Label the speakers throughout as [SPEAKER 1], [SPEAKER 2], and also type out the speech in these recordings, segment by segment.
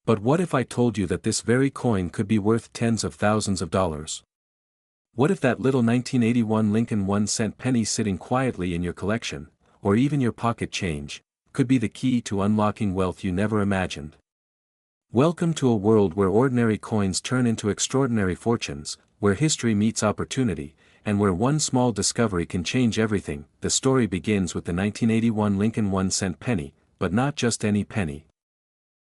[SPEAKER 1] But what if I told you that this very coin could be worth tens of thousands of dollars? What if that little 1981 Lincoln 1-cent penny sitting quietly in your collection, or even your pocket change, could be the key to unlocking wealth you never imagined? Welcome to a world where ordinary coins turn into extraordinary fortunes, where history meets opportunity, and where one small discovery can change everything. The story begins with the 1981 Lincoln 1-cent penny, but not just any penny.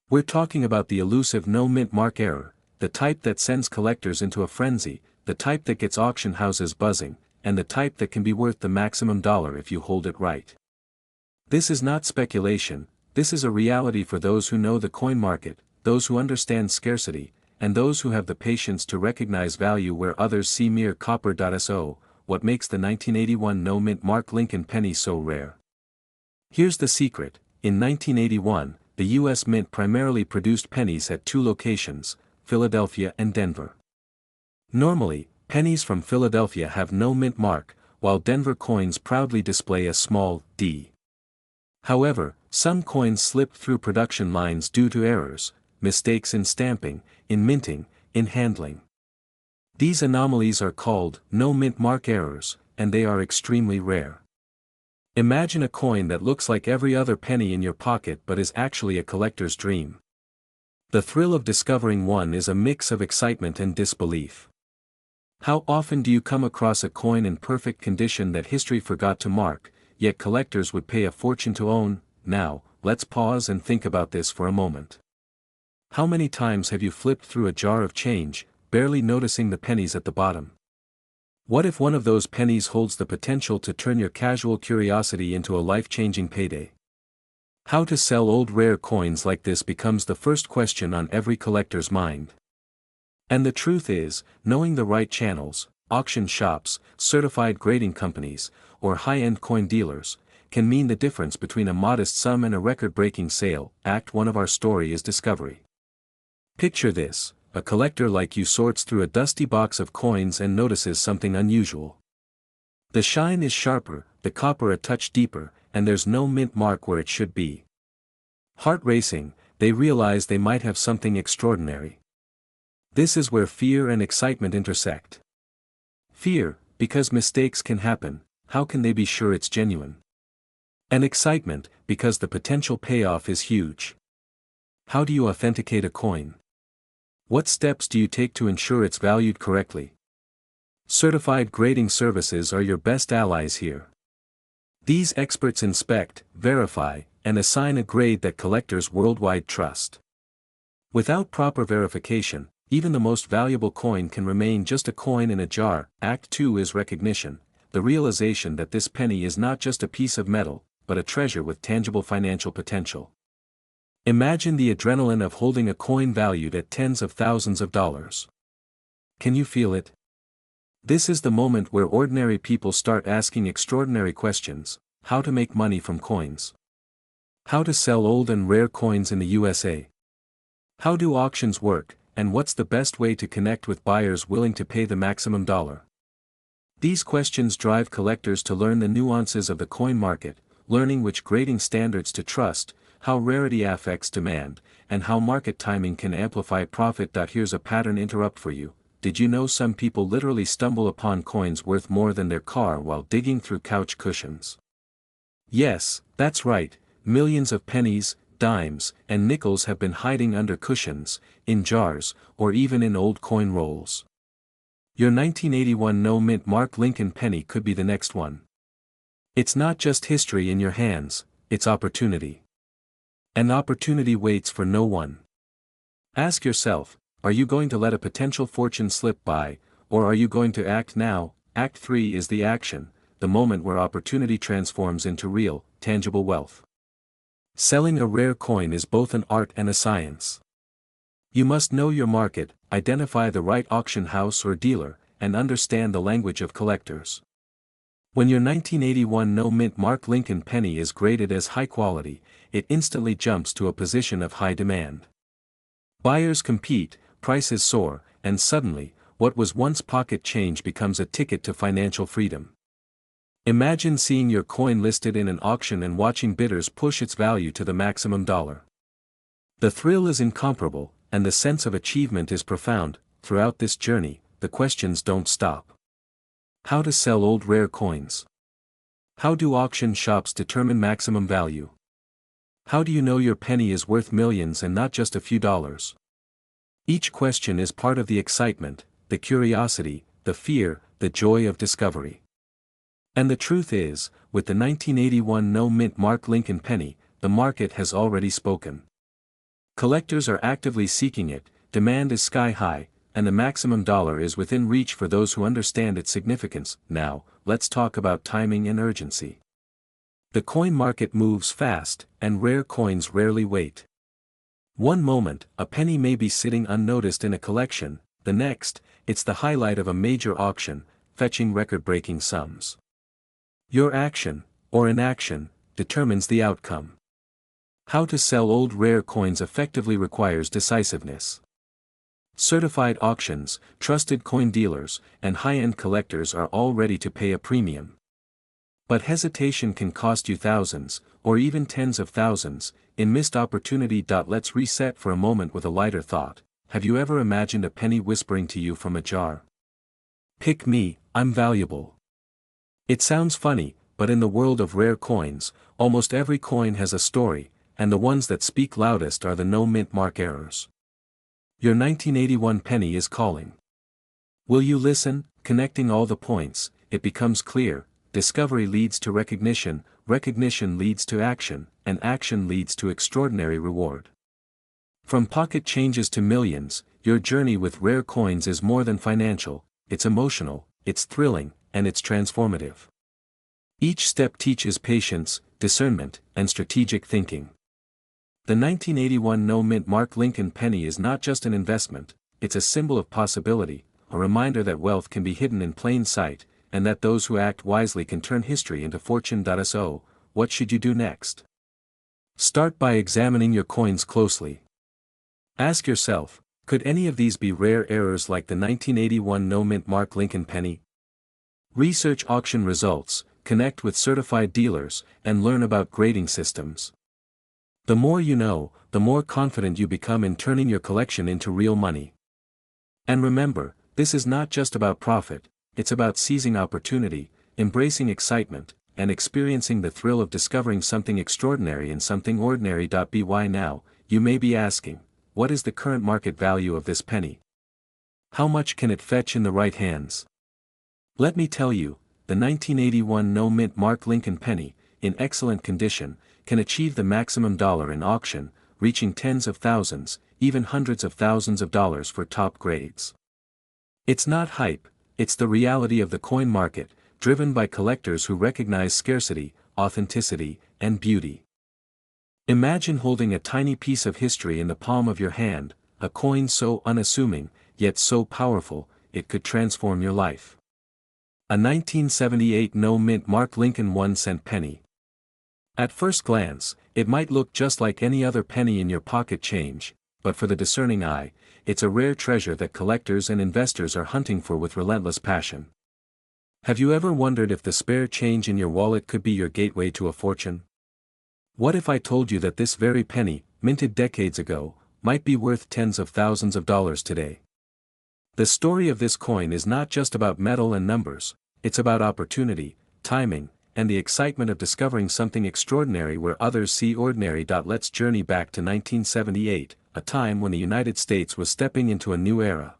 [SPEAKER 1] We're talking about the elusive no-mint mark error, the type that sends collectors into a frenzy, the type that gets auction houses buzzing, and the type that can be worth the maximum dollar if you hold it right. This is not speculation, this is a reality for those who know the coin market, those who understand scarcity, and those who have the patience to recognize value where others see mere copper. What makes the 1981 no-mint mark Lincoln penny so rare? Here's the secret: in 1981, the U.S. Mint primarily produced pennies at two locations, Philadelphia and Denver. Normally, pennies from Philadelphia have no mint mark, while Denver coins proudly display a small D. However, some coins slipped through production lines due to errors, mistakes in stamping, in minting, in handling. These anomalies are called no mint mark errors, and they are extremely rare. Imagine a coin that looks like every other penny in your pocket but is actually a collector's dream. The thrill of discovering one is a mix of excitement and disbelief. How often do you come across a coin in perfect condition that history forgot to mark, yet collectors would pay a fortune to own? Now, let's pause and think about this for a moment. How many times have you flipped through a jar of change, barely noticing the pennies at the bottom? What if one of those pennies holds the potential to turn your casual curiosity into a life-changing payday? How to sell old rare coins like this becomes the first question on every collector's mind. And the truth is, knowing the right channels, auction shops, certified grading companies, or high-end coin dealers, can mean the difference between a modest sum and a record-breaking sale. Act 1 of our story is discovery. Picture this: a collector like you sorts through a dusty box of coins and notices something unusual. The shine is sharper, the copper a touch deeper, and there's no mint mark where it should be. Heart racing, they realize they might have something extraordinary. This is where fear and excitement intersect. Fear, because mistakes can happen, how can they be sure it's genuine? And excitement, because the potential payoff is huge. How do you authenticate a coin? What steps do you take to ensure it's valued correctly? Certified grading services are your best allies here. These experts inspect, verify, and assign a grade that collectors worldwide trust. Without proper verification, even the most valuable coin can remain just a coin in a jar. Act 2 is recognition, the realization that this penny is not just a piece of metal, but a treasure with tangible financial potential. Imagine the adrenaline of holding a coin valued at tens of thousands of dollars. Can you feel it? This is the moment where ordinary people start asking extraordinary questions: how to make money from coins? How to sell old and rare coins in the USA? How do auctions work, and what's the best way to connect with buyers willing to pay the maximum dollar? These questions drive collectors to learn the nuances of the coin market, learning which grading standards to trust, how rarity affects demand, and how market timing can amplify profit. Here's a pattern interrupt for you. Did you know some people literally stumble upon coins worth more than their car while digging through couch cushions? Yes, that's right, millions of pennies, dimes, and nickels have been hiding under cushions, in jars, or even in old coin rolls. Your 1981 no-mint mark Lincoln penny could be the next one. It's not just history in your hands, it's opportunity. And opportunity waits for no one. Ask yourself, are you going to let a potential fortune slip by, or are you going to act now? Act 3 is the action, the moment where opportunity transforms into real, tangible wealth. Selling a rare coin is both an art and a science. You must know your market, identify the right auction house or dealer, and understand the language of collectors. When your 1981 no-mint mark Lincoln penny is graded as high quality, it instantly jumps to a position of high demand. Buyers compete, prices soar, and suddenly, what was once pocket change becomes a ticket to financial freedom. Imagine seeing your coin listed in an auction and watching bidders push its value to the maximum dollar. The thrill is incomparable, and the sense of achievement is profound. Throughout this journey, the questions don't stop. How to sell old rare coins? How do auction shops determine maximum value? How do you know your penny is worth millions and not just a few dollars? Each question is part of the excitement, the curiosity, the fear, the joy of discovery. And the truth is, with the 1981 no-mint mark Lincoln penny, the market has already spoken. Collectors are actively seeking it, demand is sky high, and the maximum dollar is within reach for those who understand its significance. Now, let's talk about timing and urgency. The coin market moves fast, and rare coins rarely wait. One moment, a penny may be sitting unnoticed in a collection, the next, it's the highlight of a major auction, fetching record-breaking sums. Your action, or inaction, determines the outcome. How to sell old rare coins effectively requires decisiveness. Certified auctions, trusted coin dealers, and high-end collectors are all ready to pay a premium. But hesitation can cost you thousands, or even tens of thousands, in missed opportunity. Let's reset for a moment with a lighter thought. Have you ever imagined a penny whispering to you from a jar? Pick me, I'm valuable. It sounds funny, but in the world of rare coins, almost every coin has a story, and the ones that speak loudest are the no-mint mark errors. Your 1981 penny is calling. Will you listen? Connecting all the points, it becomes clear: discovery leads to recognition, recognition leads to action, and action leads to extraordinary reward. From pocket changes to millions, your journey with rare coins is more than financial, it's emotional, it's thrilling, and it's transformative. Each step teaches patience, discernment, and strategic thinking. The 1981 no-mint mark Lincoln penny is not just an investment, it's a symbol of possibility, a reminder that wealth can be hidden in plain sight, and that those who act wisely can turn history into fortune. So, what should you do next? Start by examining your coins closely. Ask yourself, could any of these be rare errors like the 1981 no-mint mark Lincoln penny? Research auction results, connect with certified dealers, and learn about grading systems. The more you know, the more confident you become in turning your collection into real money. And remember, this is not just about profit, it's about seizing opportunity, embracing excitement, and experiencing the thrill of discovering something extraordinary in something ordinary. By now, you may be asking, what is the current market value of this penny? How much can it fetch in the right hands? Let me tell you, the 1981 no-mint mark Lincoln penny, in excellent condition, can achieve the maximum dollar in auction, reaching tens of thousands, even hundreds of thousands of dollars for top grades. It's not hype, it's the reality of the coin market, driven by collectors who recognize scarcity, authenticity, and beauty. Imagine holding a tiny piece of history in the palm of your hand, a coin so unassuming, yet so powerful, it could transform your life. A 1978 no-mint mark Lincoln 1-cent penny. At first glance, it might look just like any other penny in your pocket change, but for the discerning eye, it's a rare treasure that collectors and investors are hunting for with relentless passion. Have you ever wondered if the spare change in your wallet could be your gateway to a fortune? What if I told you that this very penny, minted decades ago, might be worth tens of thousands of dollars today? The story of this coin is not just about metal and numbers, it's about opportunity, timing, and the excitement of discovering something extraordinary where others see ordinary. Let's journey back to 1978, a time when the United States was stepping into a new era.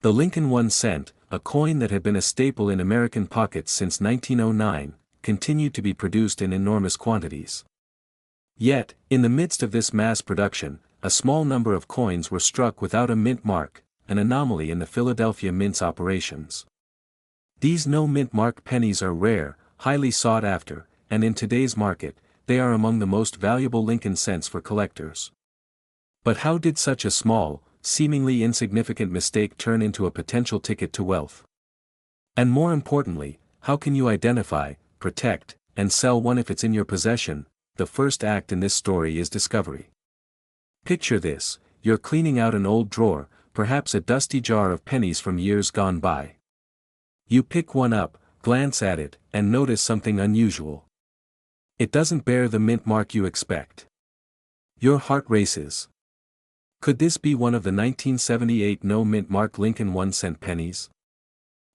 [SPEAKER 1] The Lincoln 1 cent, a coin that had been a staple in American pockets since 1909, continued to be produced in enormous quantities. Yet, in the midst of this mass production, a small number of coins were struck without a mint mark, an anomaly in the Philadelphia Mint's operations. These no-mint mark pennies are rare, highly sought after, and in today's market, they are among the most valuable Lincoln cents for collectors. But how did such a small, seemingly insignificant mistake turn into a potential ticket to wealth? And more importantly, how can you identify, protect, and sell one if it's in your possession? The first act in this story is discovery. Picture this: you're cleaning out an old drawer, perhaps a dusty jar of pennies from years gone by. You pick one up, glance at it, and notice something unusual. It doesn't bear the mint mark you expect. Your heart races. Could this be one of the 1978 no-mint mark Lincoln 1-cent pennies?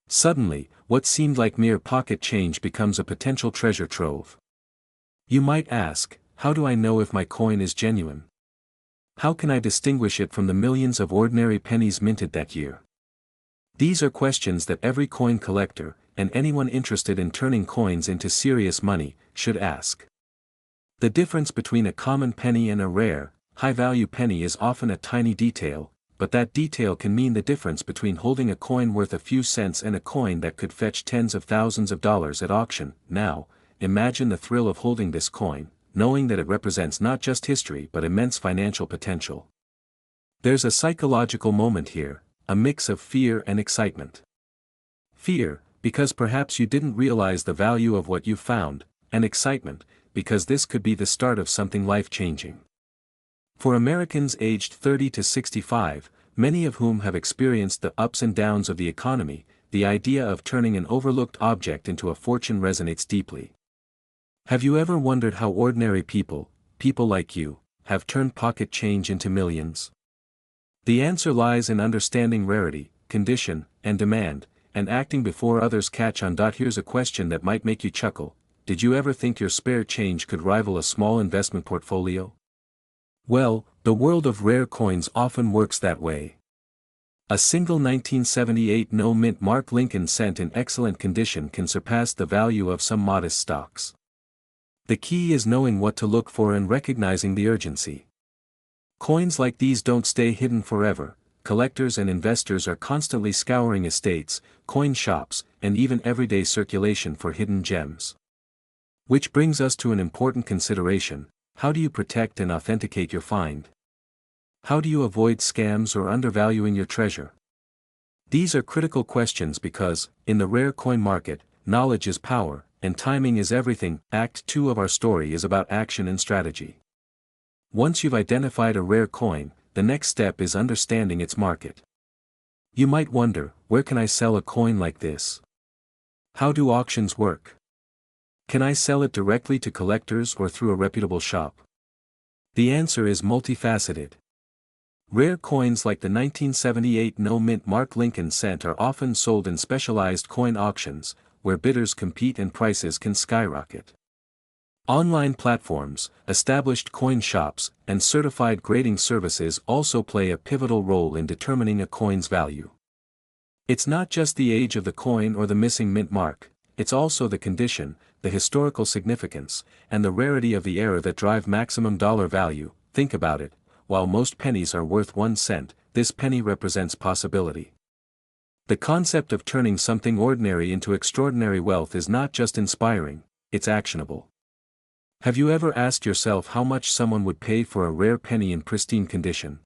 [SPEAKER 1] Suddenly, what seemed like mere pocket change becomes a potential treasure trove. You might ask, how do I know if my coin is genuine? How can I distinguish it from the millions of ordinary pennies minted that year? These are questions that every coin collector, and anyone interested in turning coins into serious money, should ask. The difference between a common penny and a rare, high-value penny is often a tiny detail, but that detail can mean the difference between holding a coin worth a few cents and a coin that could fetch tens of thousands of dollars at auction. Now, imagine the thrill of holding this coin, knowing that it represents not just history but immense financial potential. There's a psychological moment here, a mix of fear and excitement. Fear, because perhaps you didn't realize the value of what you found, and excitement, because this could be the start of something life-changing. For Americans aged 30 to 65, many of whom have experienced the ups and downs of the economy, the idea of turning an overlooked object into a fortune resonates deeply. Have you ever wondered how ordinary people like you, have turned pocket change into millions? The answer lies in understanding rarity, condition, and demand, and acting before others catch on. Here's a question that might make you chuckle. Did you ever think your spare change could rival a small investment portfolio? Well, the world of rare coins often works that way. A single 1978 no-mint mark Lincoln cent in excellent condition can surpass the value of some modest stocks. The key is knowing what to look for and recognizing the urgency. Coins like these don't stay hidden forever. Collectors and investors are constantly scouring estates, coin shops, and even everyday circulation for hidden gems. Which brings us to an important consideration: how do you protect and authenticate your find? How do you avoid scams or undervaluing your treasure? These are critical questions because, in the rare coin market, knowledge is power, and timing is everything. Act 2 of our story is about action and strategy. Once you've identified a rare coin, the next step is understanding its market. You might wonder, where can I sell a coin like this? How do auctions work? Can I sell it directly to collectors or through a reputable shop? The answer is multifaceted. Rare coins like the 1978 no-mint mark Lincoln cent are often sold in specialized coin auctions, where bidders compete and prices can skyrocket. Online platforms, established coin shops, and certified grading services also play a pivotal role in determining a coin's value. It's not just the age of the coin or the missing mint mark, it's also the condition, the historical significance, and the rarity of the era that drive maximum dollar value. Think about it, while most pennies are worth 1 cent, this penny represents possibility. The concept of turning something ordinary into extraordinary wealth is not just inspiring, it's actionable. Have you ever asked yourself how much someone would pay for a rare penny in pristine condition?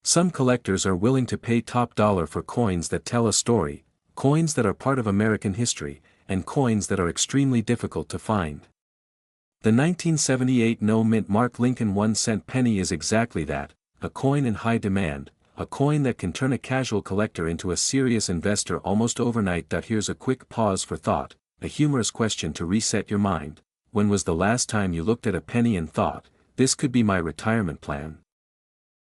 [SPEAKER 1] Some collectors are willing to pay top dollar for coins that tell a story, coins that are part of American history, and coins that are extremely difficult to find. The 1978 no-mint mark Lincoln 1-cent penny is exactly that, a coin in high demand, a coin that can turn a casual collector into a serious investor almost overnight. Here's a quick pause for thought, a humorous question to reset your mind. When was the last time you looked at a penny and thought, this could be my retirement plan?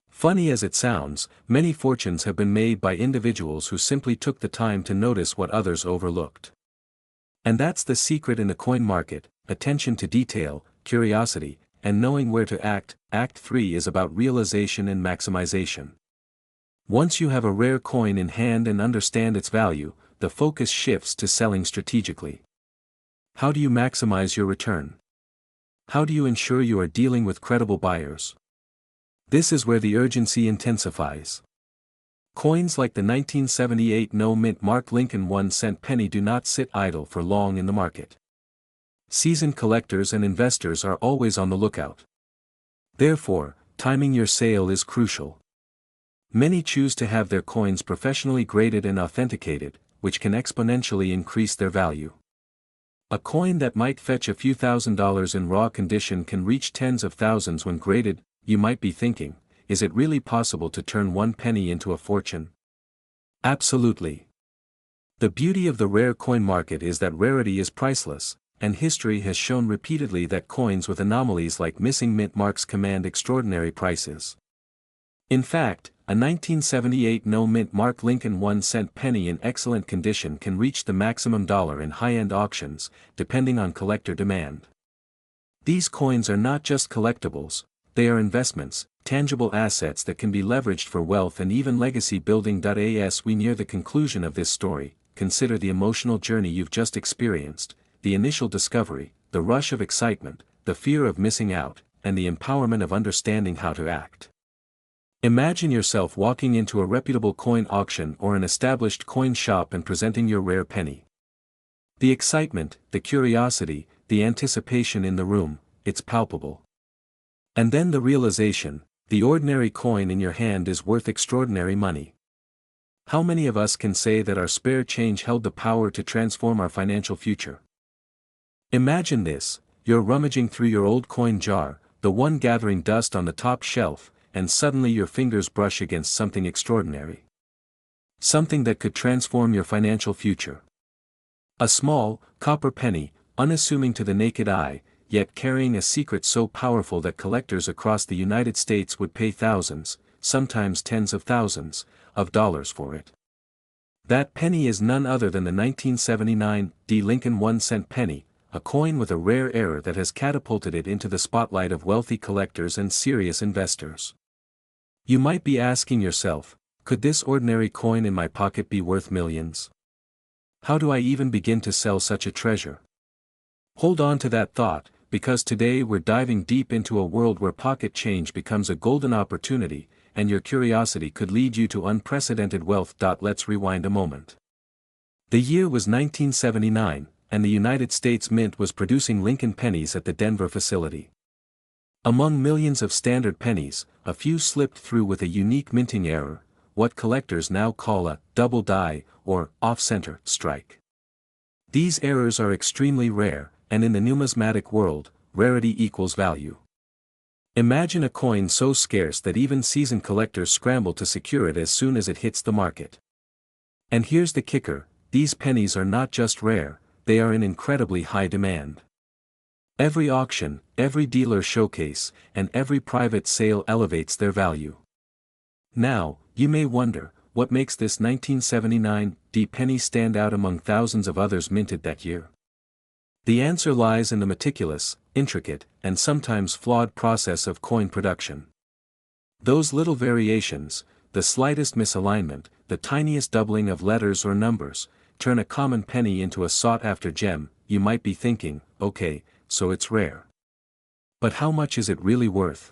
[SPEAKER 1] Funny as it sounds, many fortunes have been made by individuals who simply took the time to notice what others overlooked. And that's the secret in the coin market: attention to detail, curiosity, and knowing where to act. Act 3 is about realization and maximization. Once you have a rare coin in hand and understand its value, the focus shifts to selling strategically. How do you maximize your return? How do you ensure you are dealing with credible buyers? This is where the urgency intensifies. Coins like the 1978 no-mint mark Lincoln 1-cent penny do not sit idle for long in the market. Seasoned collectors and investors are always on the lookout. Therefore, timing your sale is crucial. Many choose to have their coins professionally graded and authenticated, which can exponentially increase their value. A coin that might fetch a few $1,000s in raw condition can reach tens of thousands when graded. You might be thinking, is it really possible to turn 1 penny into a fortune? Absolutely. The beauty of the rare coin market is that rarity is priceless, and history has shown repeatedly that coins with anomalies like missing mint marks command extraordinary prices. In fact, a 1978 no-mint mark Lincoln 1-cent penny in excellent condition can reach the maximum dollar in high-end auctions, depending on collector demand. These coins are not just collectibles, they are investments, tangible assets that can be leveraged for wealth and even legacy building. As we near the conclusion of this story, consider the emotional journey you've just experienced, the initial discovery, the rush of excitement, the fear of missing out, and the empowerment of understanding how to act. Imagine yourself walking into a reputable coin auction or an established coin shop and presenting your rare penny. The excitement, the curiosity, the anticipation in the room, it's palpable. And then the realization, the ordinary coin in your hand is worth extraordinary money. How many of us can say that our spare change held the power to transform our financial future? Imagine this, you're rummaging through your old coin jar, the one gathering dust on the top shelf, and suddenly your fingers brush against something extraordinary. Something that could transform your financial future. A small, copper penny, unassuming to the naked eye, yet carrying a secret so powerful that collectors across the United States would pay thousands, sometimes tens of thousands, of dollars for it. That penny is none other than the 1979 Lincoln 1-cent penny, a coin with a rare error that has catapulted it into the spotlight of wealthy collectors and serious investors. You might be asking yourself, could this ordinary coin in my pocket be worth millions? How do I even begin to sell such a treasure? Hold on to that thought, because today we're diving deep into a world where pocket change becomes a golden opportunity, and your curiosity could lead you to unprecedented wealth. Let's rewind a moment. The year was 1979, and the United States Mint was producing Lincoln pennies at the Denver facility. Among millions of standard pennies, a few slipped through with a unique minting error, what collectors now call a double die, or off-center strike. These errors are extremely rare, and in the numismatic world, rarity equals value. Imagine a coin so scarce that even seasoned collectors scramble to secure it as soon as it hits the market. And here's the kicker, these pennies are not just rare, they are in incredibly high demand. Every auction, every dealer showcase, and every private sale elevates their value. Now, you may wonder, what makes this 1979 penny stand out among thousands of others minted that year? The answer lies in the meticulous, intricate, and sometimes flawed process of coin production. Those little variations, the slightest misalignment, the tiniest doubling of letters or numbers, turn a common penny into a sought-after gem. You might be thinking, okay, so it's rare. But how much is it really worth?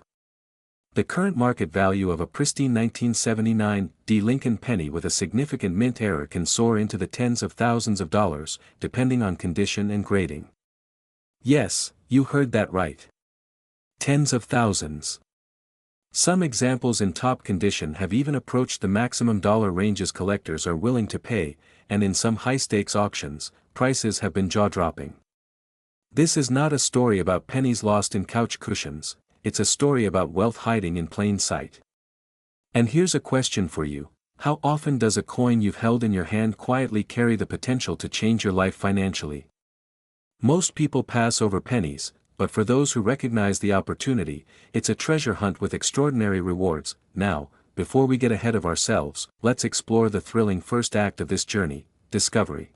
[SPEAKER 1] The current market value of a pristine 1979 Lincoln penny with a significant mint error can soar into the tens of thousands of dollars, depending on condition and grading. Yes, you heard that right. Tens of thousands. Some examples in top condition have even approached the maximum dollar ranges collectors are willing to pay, and in some high-stakes auctions, prices have been jaw-dropping. This is not a story about pennies lost in couch cushions, it's a story about wealth hiding in plain sight. And here's a question for you, how often does a coin you've held in your hand quietly carry the potential to change your life financially? Most people pass over pennies, but for those who recognize the opportunity, it's a treasure hunt with extraordinary rewards. Now, before we get ahead of ourselves, let's explore the thrilling first act of this journey, discovery.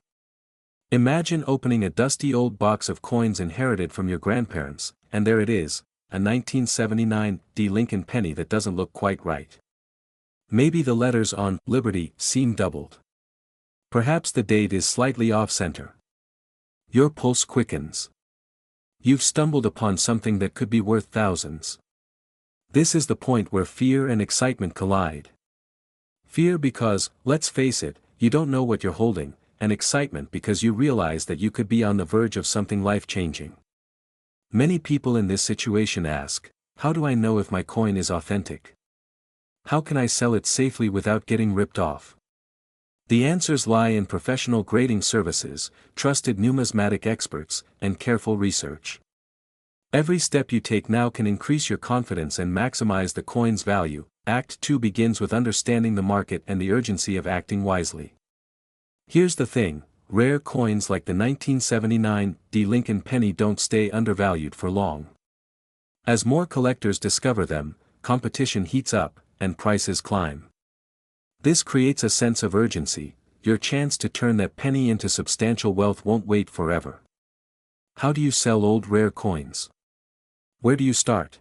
[SPEAKER 1] Imagine opening a dusty old box of coins inherited from your grandparents, and there it is, a 1979 Lincoln penny that doesn't look quite right. Maybe the letters on Liberty seem doubled. Perhaps the date is slightly off-center. Your pulse quickens. You've stumbled upon something that could be worth thousands. This is the point where fear and excitement collide. Fear because, let's face it, you don't know what you're holding, and excitement because you realize that you could be on the verge of something life-changing. Many people in this situation ask, how do I know if my coin is authentic? How can I sell it safely without getting ripped off? The answers lie in professional grading services, trusted numismatic experts, and careful research. Every step you take now can increase your confidence and maximize the coin's value. Act 2 begins with understanding the market and the urgency of acting wisely. Here's the thing, rare coins like the 1979 D. Lincoln penny don't stay undervalued for long. As more collectors discover them, competition heats up, and prices climb. This creates a sense of urgency. Your chance to turn that penny into substantial wealth won't wait forever. How do you sell old rare coins? Where do you start?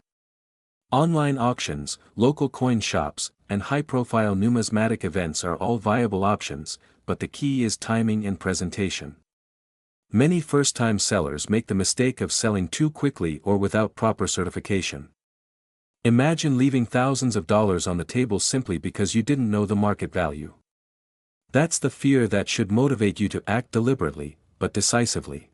[SPEAKER 1] Online auctions, local coin shops, and high-profile numismatic events are all viable options, but the key is timing and presentation. Many first-time sellers make the mistake of selling too quickly or without proper certification. Imagine leaving thousands of dollars on the table simply because you didn't know the market value. That's the fear that should motivate you to act deliberately, but decisively.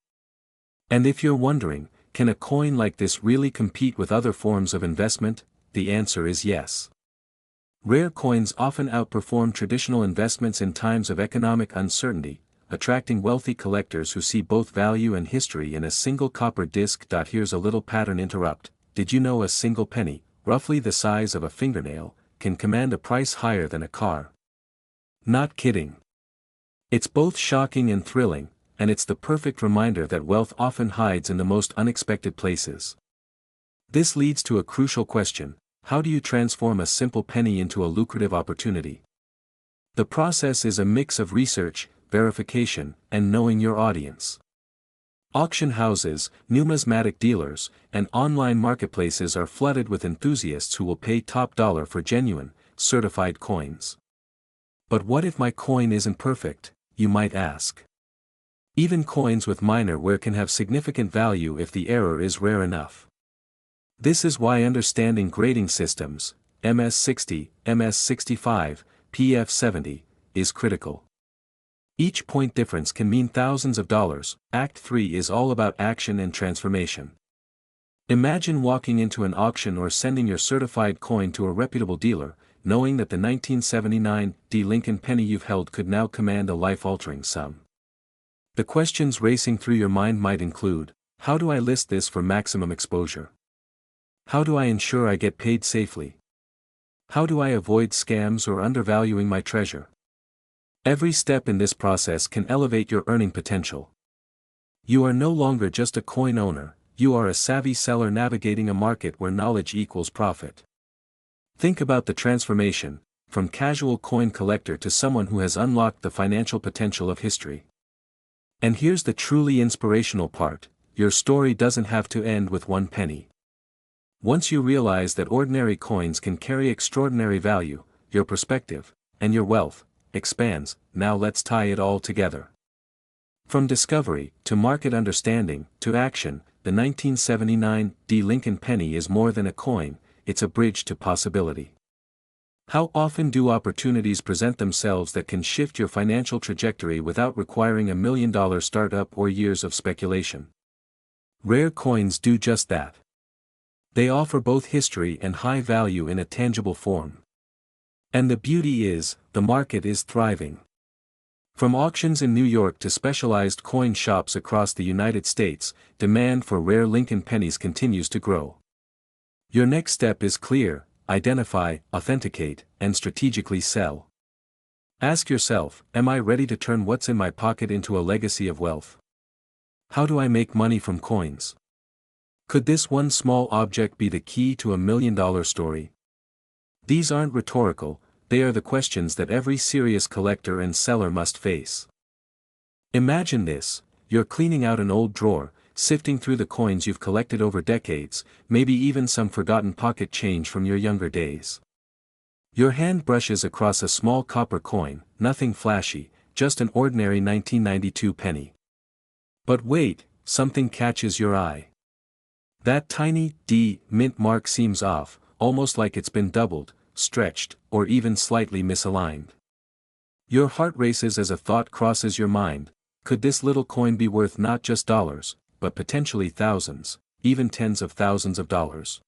[SPEAKER 1] And if you're wondering, can a coin like this really compete with other forms of investment? The answer is yes. Rare coins often outperform traditional investments in times of economic uncertainty, attracting wealthy collectors who see both value and history in a single copper disc. Here's a little pattern interrupt. Did you know a single penny, roughly the size of a fingernail, can command a price higher than a car? Not kidding. It's both shocking and thrilling, and it's the perfect reminder that wealth often hides in the most unexpected places. This leads to a crucial question: how do you transform a simple penny into a lucrative opportunity? The process is a mix of research, verification, and knowing your audience. Auction houses, numismatic dealers, and online marketplaces are flooded with enthusiasts who will pay top dollar for genuine, certified coins. But what if my coin isn't perfect, you might ask? Even coins with minor wear can have significant value if the error is rare enough. This is why understanding grading systems, MS60, MS65, PF70, is critical. Each point difference can mean thousands of dollars. Act 3 is all about action and transformation. Imagine walking into an auction or sending your certified coin to a reputable dealer, knowing that the 1979 D. Lincoln penny you've held could now command a life-altering sum. The questions racing through your mind might include: how do I list this for maximum exposure? How do I ensure I get paid safely? How do I avoid scams or undervaluing my treasure? Every step in this process can elevate your earning potential. You are no longer just a coin owner, you are a savvy seller navigating a market where knowledge equals profit. Think about the transformation, from casual coin collector to someone who has unlocked the financial potential of history. And here's the truly inspirational part: your story doesn't have to end with one penny. Once you realize that ordinary coins can carry extraordinary value, your perspective, and your wealth, expands. Now let's tie it all together. From discovery, to market understanding, to action, the 1979 D. Lincoln penny is more than a coin, it's a bridge to possibility. How often do opportunities present themselves that can shift your financial trajectory without requiring $1 million startup or years of speculation? Rare coins do just that. They offer both history and high value in a tangible form. And the beauty is, the market is thriving. From auctions in New York to specialized coin shops across the United States, demand for rare Lincoln pennies continues to grow. Your next step is clear: identify, authenticate, and strategically sell. Ask yourself, am I ready to turn what's in my pocket into a legacy of wealth? How do I make money from coins? Could this one small object be the key to $1 million story? These aren't rhetorical, they are the questions that every serious collector and seller must face. Imagine this: you're cleaning out an old drawer, sifting through the coins you've collected over decades, maybe even some forgotten pocket change from your younger days. Your hand brushes across a small copper coin, nothing flashy, just an ordinary 1992 penny. But wait, something catches your eye. That tiny D mint mark seems off, almost like it's been doubled, stretched, or even slightly misaligned. Your heart races as a thought crosses your mind: could this little coin be worth not just dollars, but potentially thousands, even tens of thousands of dollars?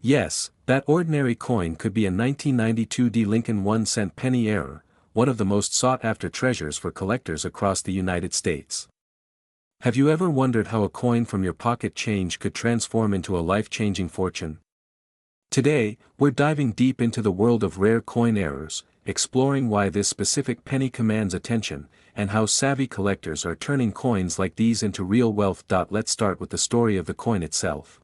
[SPEAKER 1] Yes, that ordinary coin could be a 1992 D. Lincoln 1-cent penny error, one of the most sought-after treasures for collectors across the United States. Have you ever wondered how a coin from your pocket change could transform into a life-changing fortune? Today, we're diving deep into the world of rare coin errors, exploring why this specific penny commands attention, and how savvy collectors are turning coins like these into real wealth. Let's start with the story of the coin itself.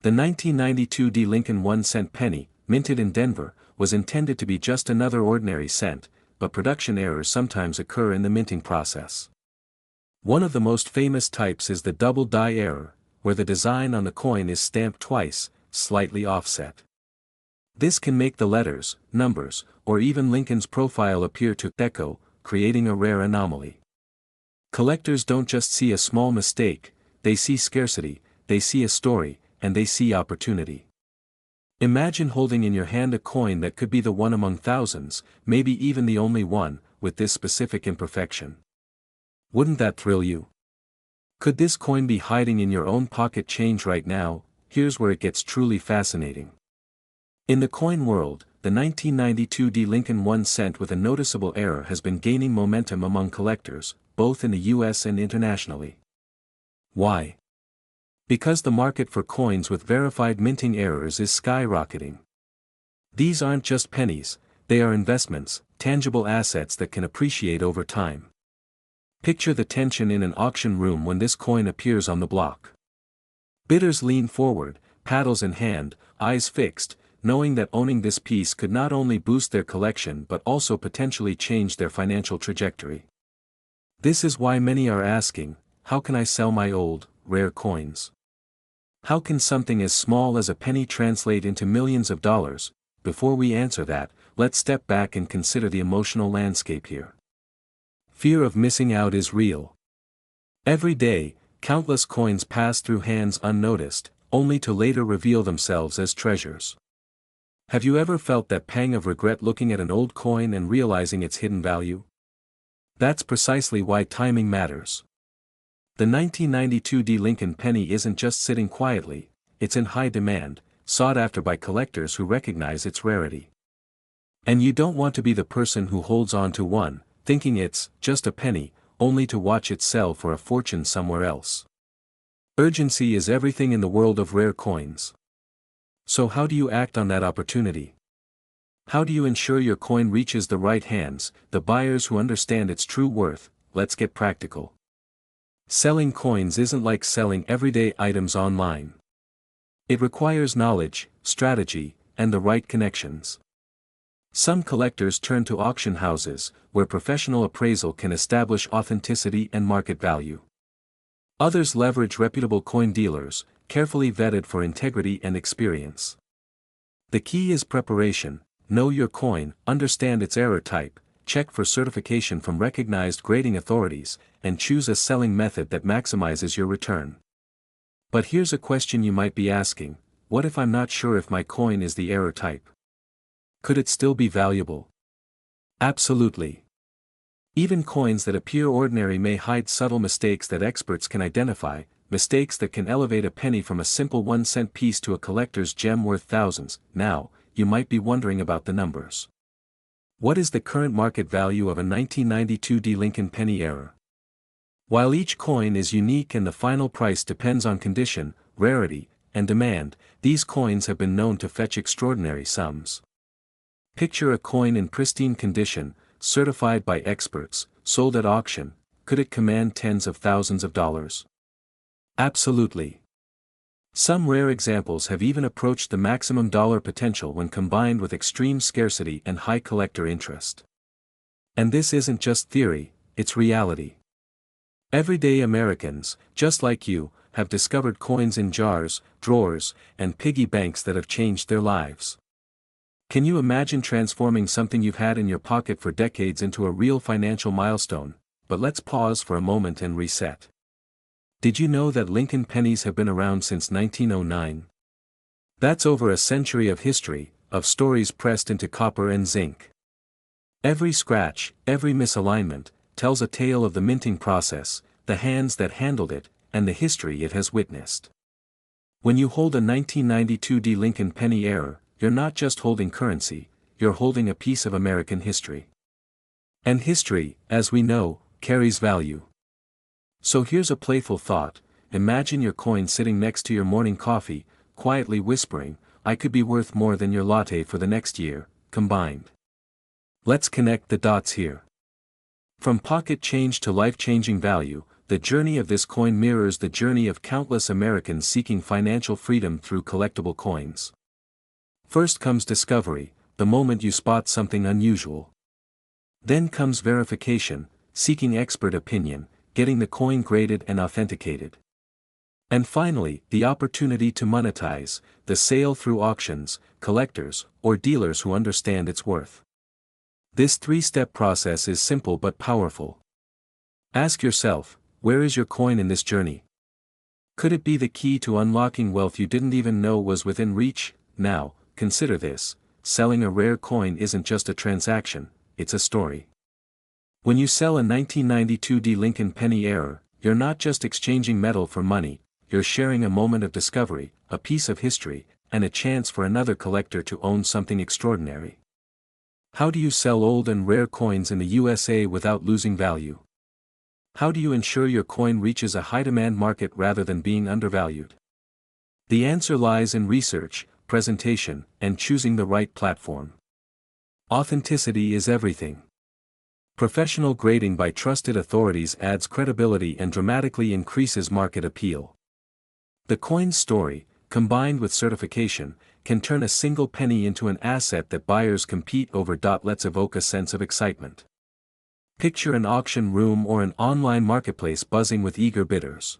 [SPEAKER 1] The 1992 D. Lincoln 1-cent penny, minted in Denver, was intended to be just another ordinary cent, but production errors sometimes occur in the minting process. One of the most famous types is the double die error, where the design on the coin is stamped twice, slightly offset. This can make the letters, numbers, or even Lincoln's profile appear to echo, creating a rare anomaly. Collectors don't just see a small mistake, they see scarcity, they see a story, and they see opportunity. Imagine holding in your hand a coin that could be the one among thousands, maybe even the only one, with this specific imperfection. Wouldn't that thrill you? Could this coin be hiding in your own pocket change right now? Here's where it gets truly fascinating. In the coin world, the 1992 D. Lincoln 1-cent with a noticeable error has been gaining momentum among collectors, both in the US and internationally. Why? Because the market for coins with verified minting errors is skyrocketing. These aren't just pennies, they are investments, tangible assets that can appreciate over time. Picture the tension in an auction room when this coin appears on the block. Bidders lean forward, paddles in hand, eyes fixed, knowing that owning this piece could not only boost their collection but also potentially change their financial trajectory. This is why many are asking, how can I sell my old, rare coins? How can something as small as a penny translate into millions of dollars? Before we answer that, let's step back and consider the emotional landscape here. Fear of missing out is real. Every day, countless coins pass through hands unnoticed, only to later reveal themselves as treasures. Have you ever felt that pang of regret looking at an old coin and realizing its hidden value? That's precisely why timing matters. The 1992 D. Lincoln penny isn't just sitting quietly, it's in high demand, sought after by collectors who recognize its rarity. And you don't want to be the person who holds on to one, thinking it's just a penny, only to watch it sell for a fortune somewhere else. Urgency is everything in the world of rare coins. So how do you act on that opportunity? How do you ensure your coin reaches the right hands, the buyers who understand its true worth? Let's get practical. Selling coins isn't like selling everyday items online. It requires knowledge, strategy, and the right connections. Some collectors turn to auction houses, where professional appraisal can establish authenticity and market value. Others leverage reputable coin dealers, carefully vetted for integrity and experience. The key is preparation. Know your coin, understand its error type, check for certification from recognized grading authorities, and choose a selling method that maximizes your return. But here's a question you might be asking: what if I'm not sure if my coin is the error type? Could it still be valuable? Absolutely. Even coins that appear ordinary may hide subtle mistakes that experts can identify, mistakes that can elevate a penny from a simple 1-cent piece to a collector's gem worth thousands. Now, you might be wondering about the numbers. What is the current market value of a 1992 D. Lincoln penny error? While each coin is unique and the final price depends on condition, rarity, and demand, these coins have been known to fetch extraordinary sums. Picture a coin in pristine condition, certified by experts, sold at auction. Could it command tens of thousands of dollars? Absolutely. Some rare examples have even approached the maximum dollar potential when combined with extreme scarcity and high collector interest. And this isn't just theory, it's reality. Everyday Americans, just like you, have discovered coins in jars, drawers, and piggy banks that have changed their lives. Can you imagine transforming something you've had in your pocket for decades into a real financial milestone? But let's pause for a moment and reset. Did you know that Lincoln pennies have been around since 1909? That's over a century of history, of stories pressed into copper and zinc. Every scratch, every misalignment, tells a tale of the minting process, the hands that handled it, and the history it has witnessed. When you hold a 1992 D. Lincoln penny error, you're not just holding currency, you're holding a piece of American history. And history, as we know, carries value. So here's a playful thought: imagine your coin sitting next to your morning coffee, quietly whispering, "I could be worth more than your latte for the next year, combined." Let's connect the dots here. From pocket change to life-changing value, the journey of this coin mirrors the journey of countless Americans seeking financial freedom through collectible coins. First comes discovery, the moment you spot something unusual. Then comes verification, seeking expert opinion, getting the coin graded and authenticated. And finally, the opportunity to monetize, the sale through auctions, collectors, or dealers who understand its worth. This three-step process is simple but powerful. Ask yourself, where is your coin in this journey? Could it be the key to unlocking wealth you didn't even know was within reach? Now, consider this: selling a rare coin isn't just a transaction, it's a story. When you sell a 1992 D Lincoln Penny error, you're not just exchanging metal for money, you're sharing a moment of discovery, a piece of history, and a chance for another collector to own something extraordinary. How do you sell old and rare coins in the USA without losing value? How do you ensure your coin reaches a high-demand market rather than being undervalued? The answer lies in research, presentation, and choosing the right platform. Authenticity is everything. Professional grading by trusted authorities adds credibility and dramatically increases market appeal. The coin's story, combined with certification, can turn a single penny into an asset that buyers compete over. Let's evoke a sense of excitement. Picture an auction room or an online marketplace buzzing with eager bidders.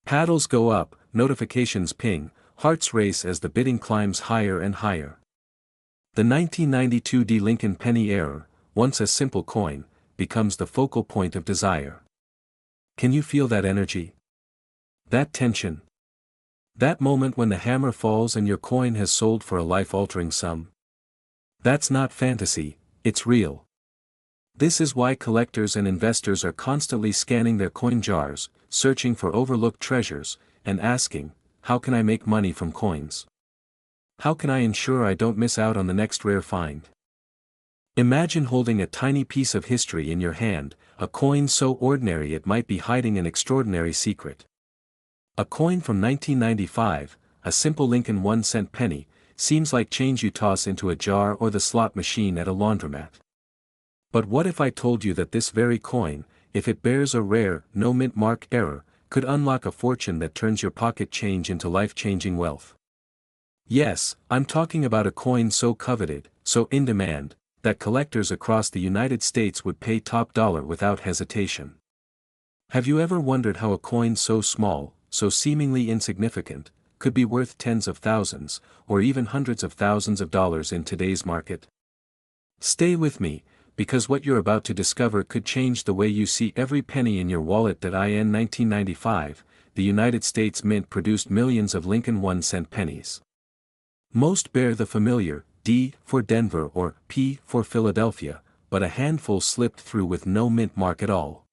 [SPEAKER 1] Paddles go up, notifications ping, hearts race as the bidding climbs higher and higher. The 1992 D Lincoln Penny error, once a simple coin, becomes the focal point of desire. Can you feel that energy? That tension? That moment when the hammer falls and your coin has sold for a life-altering sum? That's not fantasy, it's real. This is why collectors and investors are constantly scanning their coin jars, searching for overlooked treasures, and asking, how can I make money from coins? How can I ensure I don't miss out on the next rare find? Imagine holding a tiny piece of history in your hand, a coin so ordinary it might be hiding an extraordinary secret. A coin from 1995, a simple Lincoln 1-cent penny, seems like change you toss into a jar or the slot machine at a laundromat. But what if I told you that this very coin, if it bears a rare, no mint mark error, could unlock a fortune that turns your pocket change into life-changing wealth? Yes, I'm talking about a coin so coveted, so in demand, that collectors across the United States would pay top dollar without hesitation. Have you ever wondered how a coin so small, so seemingly insignificant, could be worth tens of thousands, or even hundreds of thousands of dollars in today's market? Stay with me, because what you're about to discover could change the way you see every penny in your wallet. In 1995, the United States Mint produced millions of Lincoln 1-cent pennies. Most bear the familiar D for Denver or P for Philadelphia, but a handful slipped through with no mint mark at all.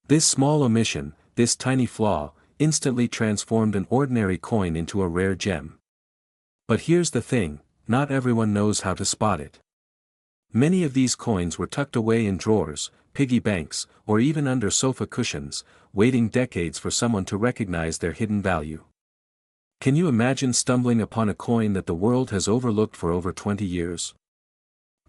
[SPEAKER 1] This small omission, this tiny flaw, instantly transformed an ordinary coin into a rare gem. But here's the thing, not everyone knows how to spot it. Many of these coins were tucked away in drawers, piggy banks, or even under sofa cushions, waiting decades for someone to recognize their hidden value. Can you imagine stumbling upon a coin that the world has overlooked for over 20 years?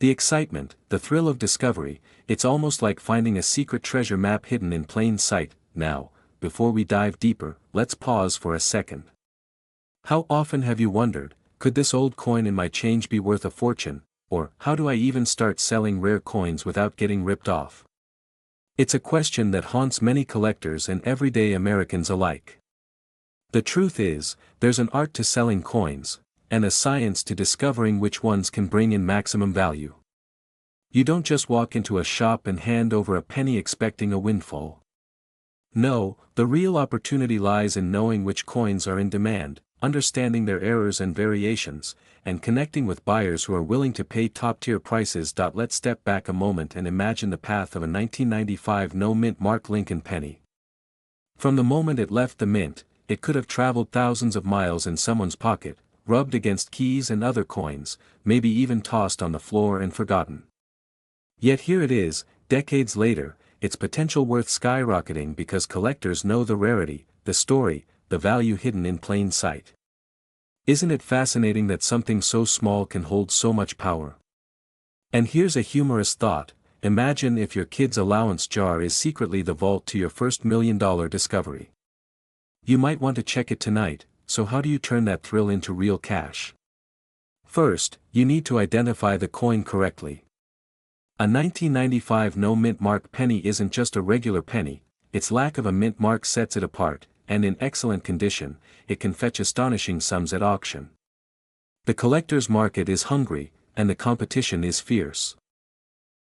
[SPEAKER 1] The excitement, the thrill of discovery, it's almost like finding a secret treasure map hidden in plain sight. Now, before we dive deeper, let's pause for a second. How often have you wondered, could this old coin in my change be worth a fortune, or how do I even start selling rare coins without getting ripped off? It's a question that haunts many collectors and everyday Americans alike. The truth is, there's an art to selling coins, and a science to discovering which ones can bring in maximum value. You don't just walk into a shop and hand over a penny expecting a windfall. No, the real opportunity lies in knowing which coins are in demand, understanding their errors and variations, and connecting with buyers who are willing to pay top-tier prices. Let's step back a moment and imagine the path of a 1995 no-mint mark Lincoln penny. From the moment it left the mint, it could have traveled thousands of miles in someone's pocket, rubbed against keys and other coins, maybe even tossed on the floor and forgotten. Yet here it is, decades later, its potential worth skyrocketing because collectors know the rarity, the story, the value hidden in plain sight. Isn't it fascinating that something so small can hold so much power? And here's a humorous thought: Imagine if your kid's allowance jar is secretly the vault to your first $1 million discovery. You might want to check it tonight, so how do you turn that thrill into real cash? First, you need to identify the coin correctly. A 1995 no mint mark penny isn't just a regular penny, its lack of a mint mark sets it apart, and in excellent condition, it can fetch astonishing sums at auction. The collector's market is hungry, and the competition is fierce.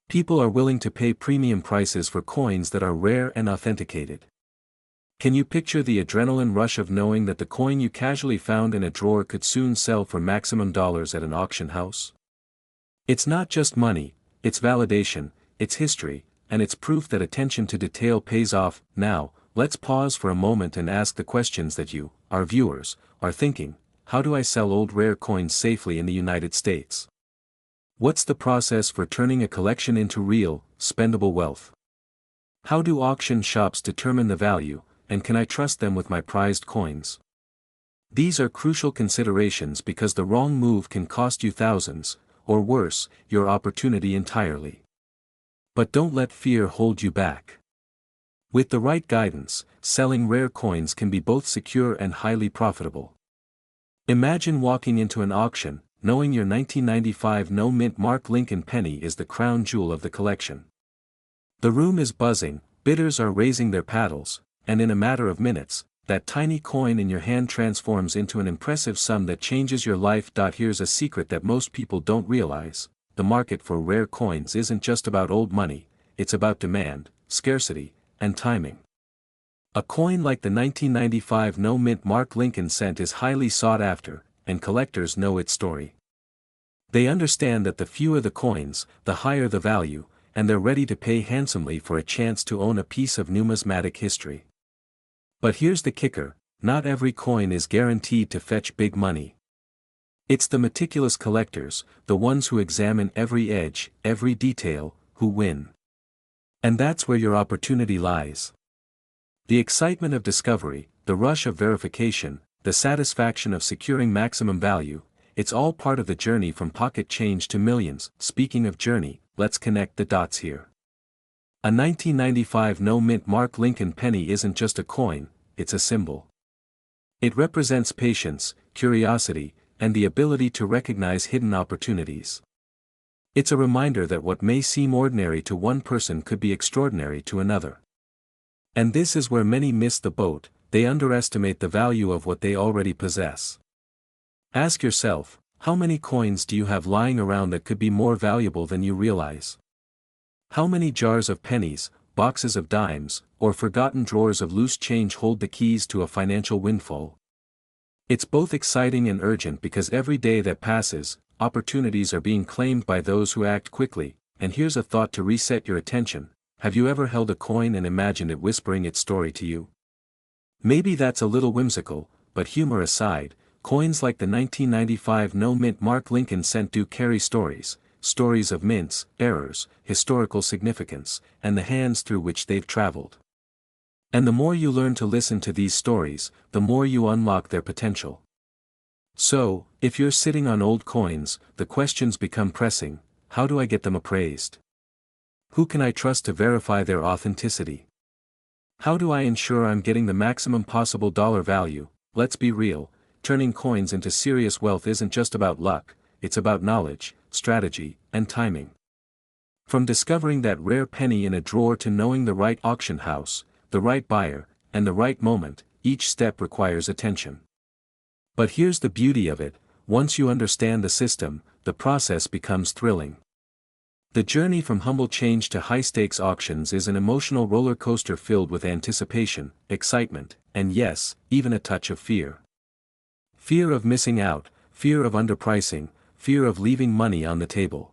[SPEAKER 1] People are willing to pay premium prices for coins that are rare and authenticated. Can you picture the adrenaline rush of knowing that the coin you casually found in a drawer could soon sell for maximum dollars at an auction house? It's not just money, it's validation, it's history, and it's proof that attention to detail pays off. Now, let's pause for a moment and ask the questions that you, our viewers, are thinking. How do I sell old rare coins safely in the United States? What's the process for turning a collection into real, spendable wealth? How do auction shops determine the value, and can I trust them with my prized coins? These are crucial considerations because the wrong move can cost you thousands, or worse, your opportunity entirely. But don't let fear hold you back. With the right guidance, selling rare coins can be both secure and highly profitable. Imagine walking into an auction, knowing your 1995 no mint mark Lincoln penny is the crown jewel of the collection. The room is buzzing, bidders are raising their paddles, and in a matter of minutes, that tiny coin in your hand transforms into an impressive sum that changes your life. Here's a secret that most people don't realize: the market for rare coins isn't just about old money, it's about demand, scarcity, and timing. A coin like the 1995 no mint mark Lincoln cent is highly sought after, and collectors know its story. They understand that the fewer the coins, the higher the value, and they're ready to pay handsomely for a chance to own a piece of numismatic history. But here's the kicker: not every coin is guaranteed to fetch big money. It's the meticulous collectors, the ones who examine every edge, every detail, who win. And that's where your opportunity lies. The excitement of discovery, the rush of verification, the satisfaction of securing maximum value, it's all part of the journey from pocket change to millions. Speaking of journey, let's connect the dots here. A 1995 no mint mark Lincoln penny isn't just a coin, it's a symbol. It represents patience, curiosity, and the ability to recognize hidden opportunities. It's a reminder that what may seem ordinary to one person could be extraordinary to another. And this is where many miss the boat: they underestimate the value of what they already possess. Ask yourself, how many coins do you have lying around that could be more valuable than you realize? How many jars of pennies, boxes of dimes, or forgotten drawers of loose change hold the keys to a financial windfall? It's both exciting and urgent because every day that passes, opportunities are being claimed by those who act quickly. And here's a thought to reset your attention: have you ever held a coin and imagined it whispering its story to you? Maybe that's a little whimsical, but humor aside, coins like the 1995 no mint mark Lincoln cent do carry stories. Stories of mints, errors, historical significance, and the hands through which they've traveled. And the more you learn to listen to these stories, the more you unlock their potential. So, if you're sitting on old coins, the questions become pressing: how do I get them appraised? Who can I trust to verify their authenticity? How do I ensure I'm getting the maximum possible dollar value? Let's be real, turning coins into serious wealth isn't just about luck, it's about knowledge, strategy, and timing. From discovering that rare penny in a drawer to knowing the right auction house, the right buyer, and the right moment, each step requires attention. But here's the beauty of it: once you understand the system, the process becomes thrilling. The journey from humble change to high-stakes auctions is an emotional roller coaster filled with anticipation, excitement, and yes, even a touch of fear. Fear of missing out, fear of underpricing, fear of leaving money on the table.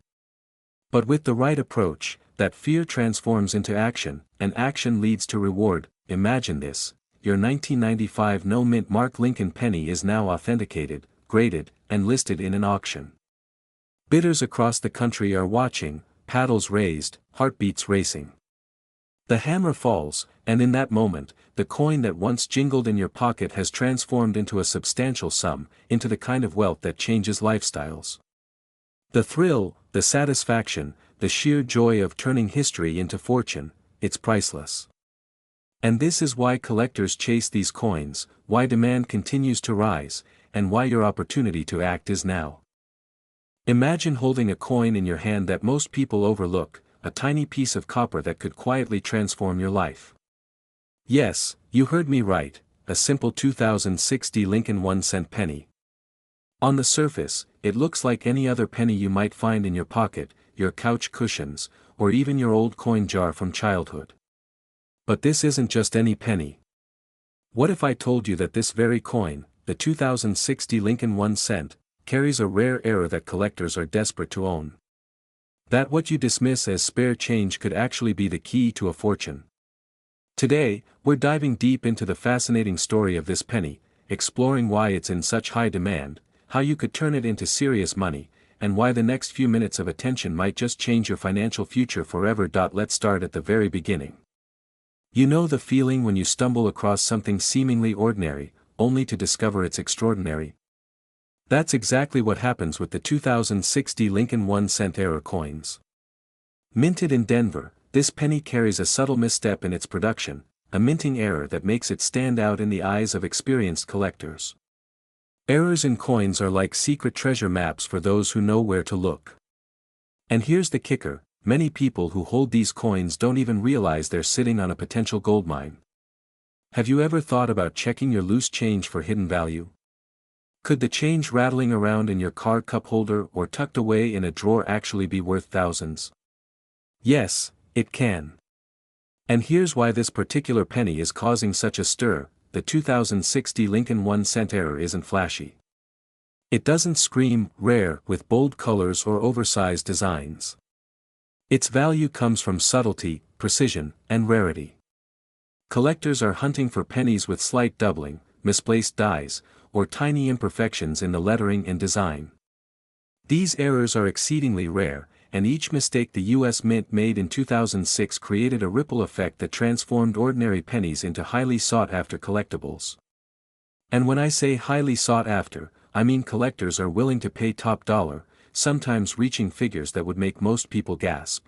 [SPEAKER 1] But with the right approach, that fear transforms into action, and action leads to reward. Imagine this: your 1995 no mint mark Lincoln penny is now authenticated, graded, and listed in an auction. Bidders across the country are watching, paddles raised, heartbeats racing. The hammer falls, and in that moment, the coin that once jingled in your pocket has transformed into a substantial sum, into the kind of wealth that changes lifestyles. The thrill, the satisfaction, the sheer joy of turning history into fortune, it's priceless. And this is why collectors chase these coins, why demand continues to rise, and why your opportunity to act is now. Imagine holding a coin in your hand that most people overlook, a tiny piece of copper that could quietly transform your life. Yes, you heard me right, a simple 2060 Lincoln 1-cent penny. On the surface, it looks like any other penny you might find in your pocket, your couch cushions, or even your old coin jar from childhood. But this isn't just any penny. What if I told you that this very coin, the 2060 Lincoln 1-cent, carries a rare error that collectors are desperate to own? That what you dismiss as spare change could actually be the key to a fortune. Today, we're diving deep into the fascinating story of this penny, exploring why it's in such high demand, how you could turn it into serious money, and why the next few minutes of attention might just change your financial future forever. Let's start at the very beginning. You know the feeling when you stumble across something seemingly ordinary, only to discover it's extraordinary? That's exactly what happens with the 2060 Lincoln 1-cent error coins. Minted in Denver, this penny carries a subtle misstep in its production, a minting error that makes it stand out in the eyes of experienced collectors. Errors in coins are like secret treasure maps for those who know where to look. And here's the kicker, many people who hold these coins don't even realize they're sitting on a potential goldmine. Have you ever thought about checking your loose change for hidden value? Could the change rattling around in your car cup holder or tucked away in a drawer actually be worth thousands? Yes, it can. And here's why this particular penny is causing such a stir. The 2060 Lincoln 1-cent error isn't flashy. It doesn't scream rare with bold colors or oversized designs. Its value comes from subtlety, precision, and rarity. Collectors are hunting for pennies with slight doubling, misplaced dies, or tiny imperfections in the lettering and design. These errors are exceedingly rare, and each mistake the U.S. Mint made in 2006 created a ripple effect that transformed ordinary pennies into highly sought-after collectibles. And when I say highly sought after, I mean collectors are willing to pay top dollar, sometimes reaching figures that would make most people gasp.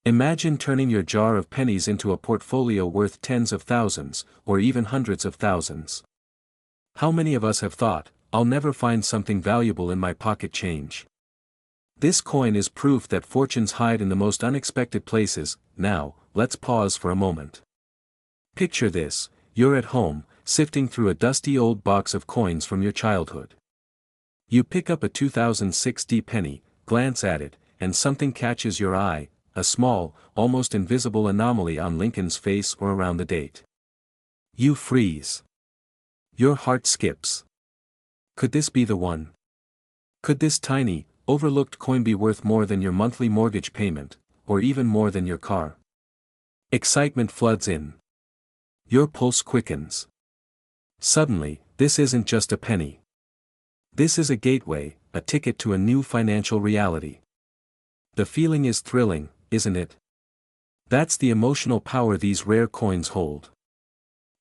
[SPEAKER 1] Imagine turning your jar of pennies into a portfolio worth tens of thousands, or even hundreds of thousands. How many of us have thought, I'll never find something valuable in my pocket change? This coin is proof that fortunes hide in the most unexpected places. Now, let's pause for a moment. Picture this, you're at home, sifting through a dusty old box of coins from your childhood. You pick up a 2060 penny, glance at it, and something catches your eye, a small, almost invisible anomaly on Lincoln's face or around the date. You freeze. Your heart skips. Could this be the one? Could this tiny, overlooked coin be worth more than your monthly mortgage payment, or even more than your car? Excitement floods in. Your pulse quickens. Suddenly, this isn't just a penny. This is a gateway, a ticket to a new financial reality. The feeling is thrilling, isn't it? That's the emotional power these rare coins hold.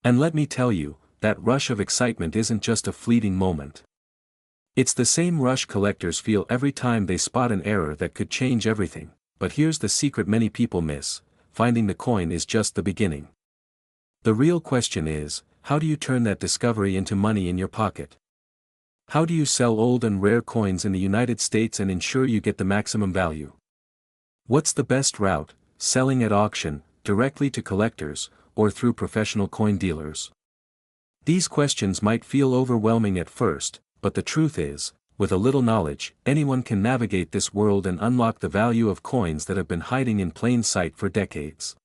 [SPEAKER 1] And let me tell you, that rush of excitement isn't just a fleeting moment. It's the same rush collectors feel every time they spot an error that could change everything. But here's the secret many people miss: finding the coin is just the beginning. The real question is, how do you turn that discovery into money in your pocket? How do you sell old and rare coins in the United States and ensure you get the maximum value? What's the best route, selling at auction, directly to collectors, or through professional coin dealers? These questions might feel overwhelming at first, but the truth is, with a little knowledge, anyone can navigate this world and unlock the value of coins that have been hiding in plain sight for decades.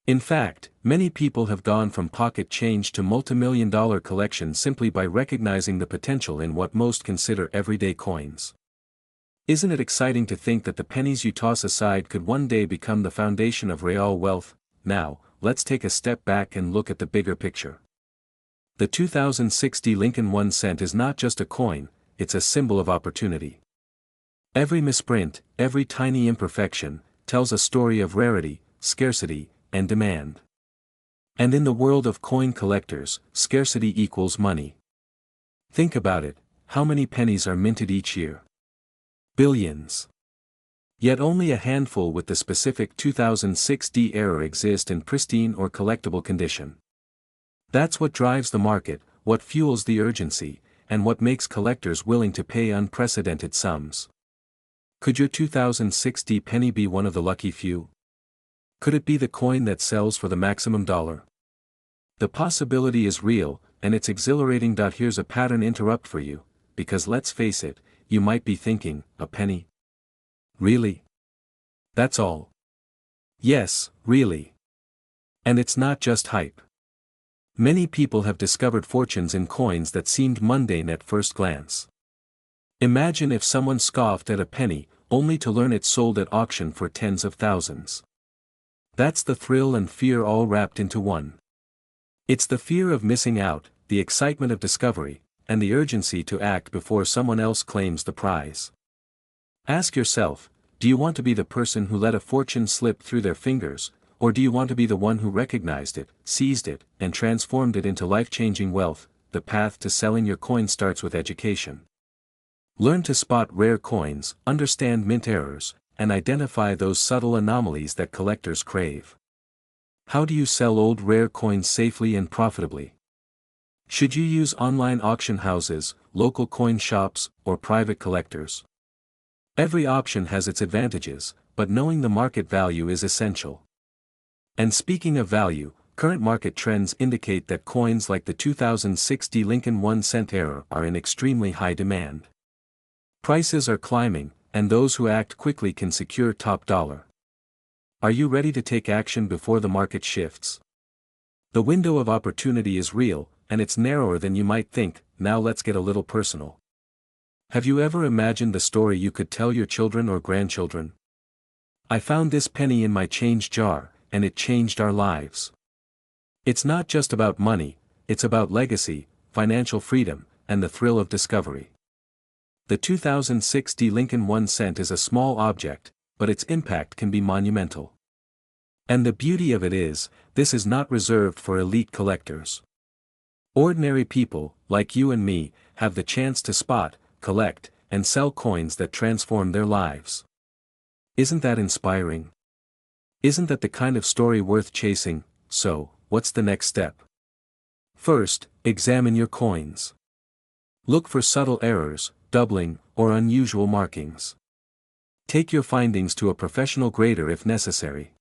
[SPEAKER 1] In fact, many people have gone from pocket change to multimillion-dollar collections simply by recognizing the potential in what most consider everyday coins. Isn't it exciting to think that the pennies you toss aside could one day become the foundation of real wealth? Now, let's take a step back and look at the bigger picture. The 2060 Lincoln 1-cent is not just a coin, it's a symbol of opportunity. Every misprint, every tiny imperfection, tells a story of rarity, scarcity, and demand. And in the world of coin collectors, scarcity equals money. Think about it, how many pennies are minted each year? Billions. Yet only a handful with the specific 2006 D era exist in pristine or collectible condition. That's what drives the market, what fuels the urgency, and what makes collectors willing to pay unprecedented sums. Could your 2006 D penny be one of the lucky few? Could it be the coin that sells for the maximum dollar? The possibility is real, and it's exhilarating. Here's a pattern interrupt for you, because let's face it, you might be thinking, a penny? Really? That's all? Yes, really. And it's not just hype. Many people have discovered fortunes in coins that seemed mundane at first glance. Imagine if someone scoffed at a penny, only to learn it sold at auction for tens of thousands. That's the thrill and fear all wrapped into one. It's the fear of missing out, the excitement of discovery, and the urgency to act before someone else claims the prize. Ask yourself, do you want to be the person who let a fortune slip through their fingers, or do you want to be the one who recognized it, seized it, and transformed it into life-changing wealth? The path to selling your coin starts with education. Learn to spot rare coins, understand mint errors, and identify those subtle anomalies that collectors crave. How do you sell old rare coins safely and profitably? Should you use online auction houses, local coin shops, or private collectors? Every option has its advantages, but knowing the market value is essential. And speaking of value, current market trends indicate that coins like the 2006 D Lincoln 1-cent era are in extremely high demand. Prices are climbing, and those who act quickly can secure top dollar. Are you ready to take action before the market shifts? The window of opportunity is real, and it's narrower than you might think. Now let's get a little personal. Have you ever imagined the story you could tell your children or grandchildren? I found this penny in my change jar, and it changed our lives. It's not just about money, it's about legacy, financial freedom, and the thrill of discovery. The 2006 D Lincoln 1-cent is a small object, but its impact can be monumental. And the beauty of it is, this is not reserved for elite collectors. Ordinary people, like you and me, have the chance to spot, collect, and sell coins that transform their lives. Isn't that inspiring? Isn't that the kind of story worth chasing? So, what's the next step? First, examine your coins. Look for subtle errors, doubling, or unusual markings. Take your findings to a professional grader if necessary.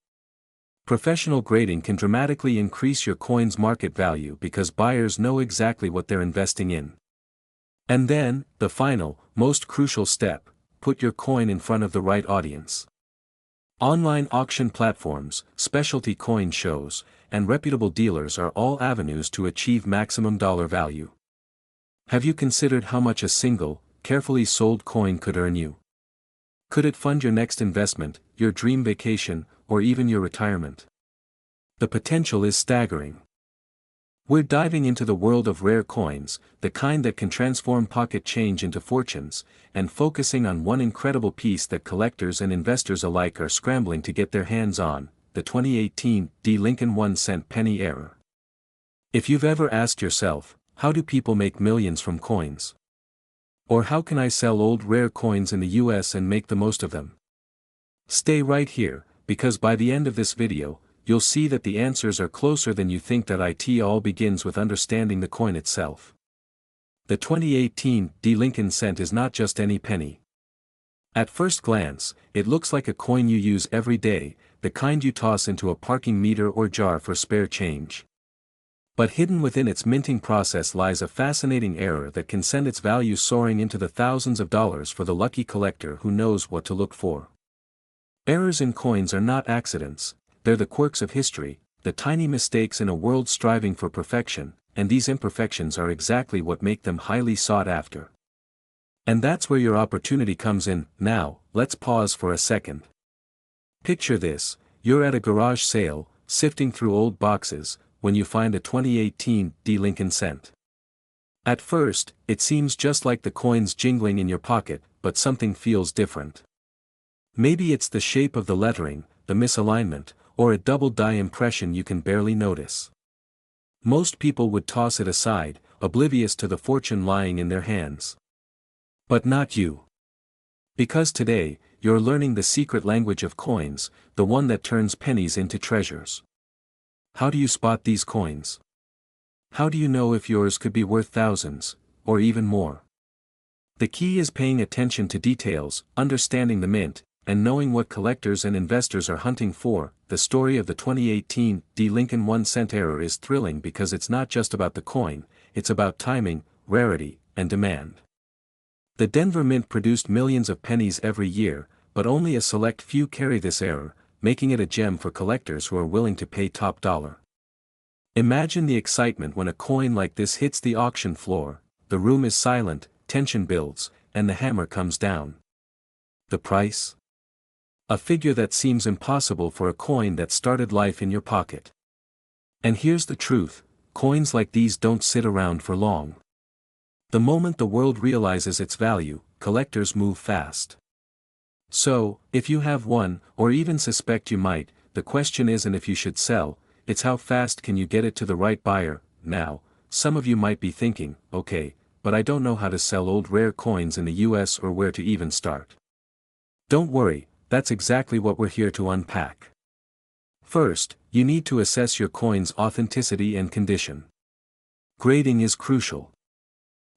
[SPEAKER 1] Professional grading can dramatically increase your coin's market value because buyers know exactly what they're investing in. And then, the final, most crucial step, put your coin in front of the right audience. Online auction platforms, specialty coin shows, and reputable dealers are all avenues to achieve maximum dollar value. Have you considered how much a single, carefully sold coin could earn you? Could it fund your next investment, your dream vacation, or even your retirement? The potential is staggering. We're diving into the world of rare coins, the kind that can transform pocket change into fortunes, and focusing on one incredible piece that collectors and investors alike are scrambling to get their hands on, the 2018 D Lincoln 1-cent penny era. If you've ever asked yourself, how do people make millions from coins? Or how can I sell old rare coins in the US and make the most of them? Stay right here, because by the end of this video, you'll see that the answers are closer than you think. That it all begins with understanding the coin itself. The 2018 D Lincoln cent is not just any penny. At first glance, it looks like a coin you use every day, the kind you toss into a parking meter or jar for spare change. But hidden within its minting process lies a fascinating error that can send its value soaring into the thousands of dollars for the lucky collector who knows what to look for. Errors in coins are not accidents, they're the quirks of history, the tiny mistakes in a world striving for perfection, and these imperfections are exactly what make them highly sought after. And that's where your opportunity comes in. Now, let's pause for a second. Picture this: you're at a garage sale, sifting through old boxes, when you find a 2018 D Lincoln cent. At first, it seems just like the coins jingling in your pocket, but something feels different. Maybe it's the shape of the lettering, the misalignment, or a double die impression you can barely notice. Most people would toss it aside, oblivious to the fortune lying in their hands. But not you. Because today, you're learning the secret language of coins, the one that turns pennies into treasures. How do you spot these coins? How do you know if yours could be worth thousands, or even more? The key is paying attention to details, understanding the mint, and knowing what collectors and investors are hunting for. The story of the 2018 Lincoln 1-cent era is thrilling because it's not just about the coin, it's about timing, rarity, and demand. The Denver Mint produced millions of pennies every year, but only a select few carry this era, making it a gem for collectors who are willing to pay top dollar. Imagine the excitement when a coin like this hits the auction floor. The room is silent, tension builds, and the hammer comes down. The price? A figure that seems impossible for a coin that started life in your pocket. And here's the truth, coins like these don't sit around for long. The moment the world realizes its value, collectors move fast. So, if you have one, or even suspect you might, the question isn't if you should sell, it's how fast can you get it to the right buyer. Now, some of you might be thinking, okay, but I don't know how to sell old rare coins in the US or where to even start. Don't worry, that's exactly what we're here to unpack. First, you need to assess your coin's authenticity and condition. Grading is crucial.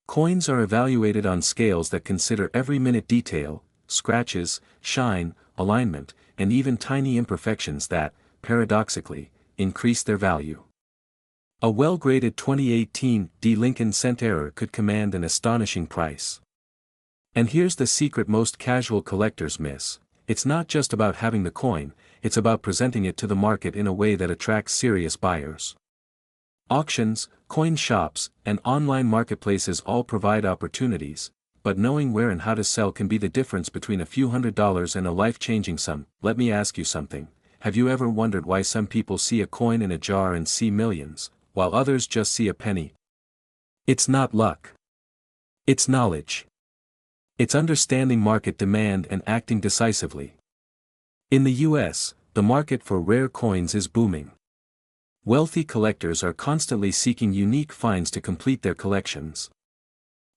[SPEAKER 1] Coins are evaluated on scales that consider every minute detail, scratches, shine, alignment, and even tiny imperfections that, paradoxically, increase their value. A well-graded 2018 Lincoln cent error could command an astonishing price. And here's the secret most casual collectors miss. It's not just about having the coin, it's about presenting it to the market in a way that attracts serious buyers. Auctions, coin shops, and online marketplaces all provide opportunities, but knowing where and how to sell can be the difference between a few $100s and a life-changing sum. Let me ask you something. Have you ever wondered why some people see a coin in a jar and see millions, while others just see a penny? It's not luck. It's knowledge. It's understanding market demand and acting decisively. In the US, the market for rare coins is booming. Wealthy collectors are constantly seeking unique finds to complete their collections.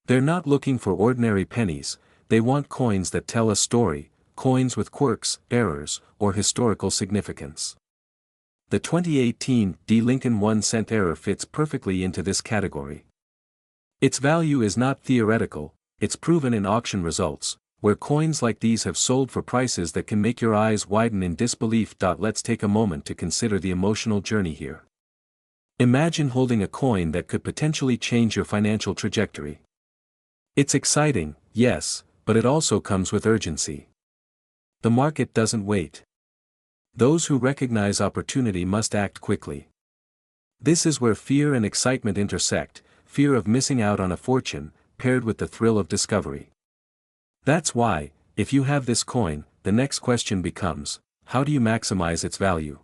[SPEAKER 1] They're not looking for ordinary pennies, they want coins that tell a story, coins with quirks, errors, or historical significance. The 2018 Lincoln 1-cent era fits perfectly into this category. Its value is not theoretical, it's proven in auction results, where coins like these have sold for prices that can make your eyes widen in disbelief. Let's take a moment to consider the emotional journey here. Imagine holding a coin that could potentially change your financial trajectory. It's exciting, yes, but it also comes with urgency. The market doesn't wait. Those who recognize opportunity must act quickly. This is where fear and excitement intersect, fear of missing out on a fortune, paired with the thrill of discovery. That's why, if you have this coin, the next question becomes, how do you maximize its value?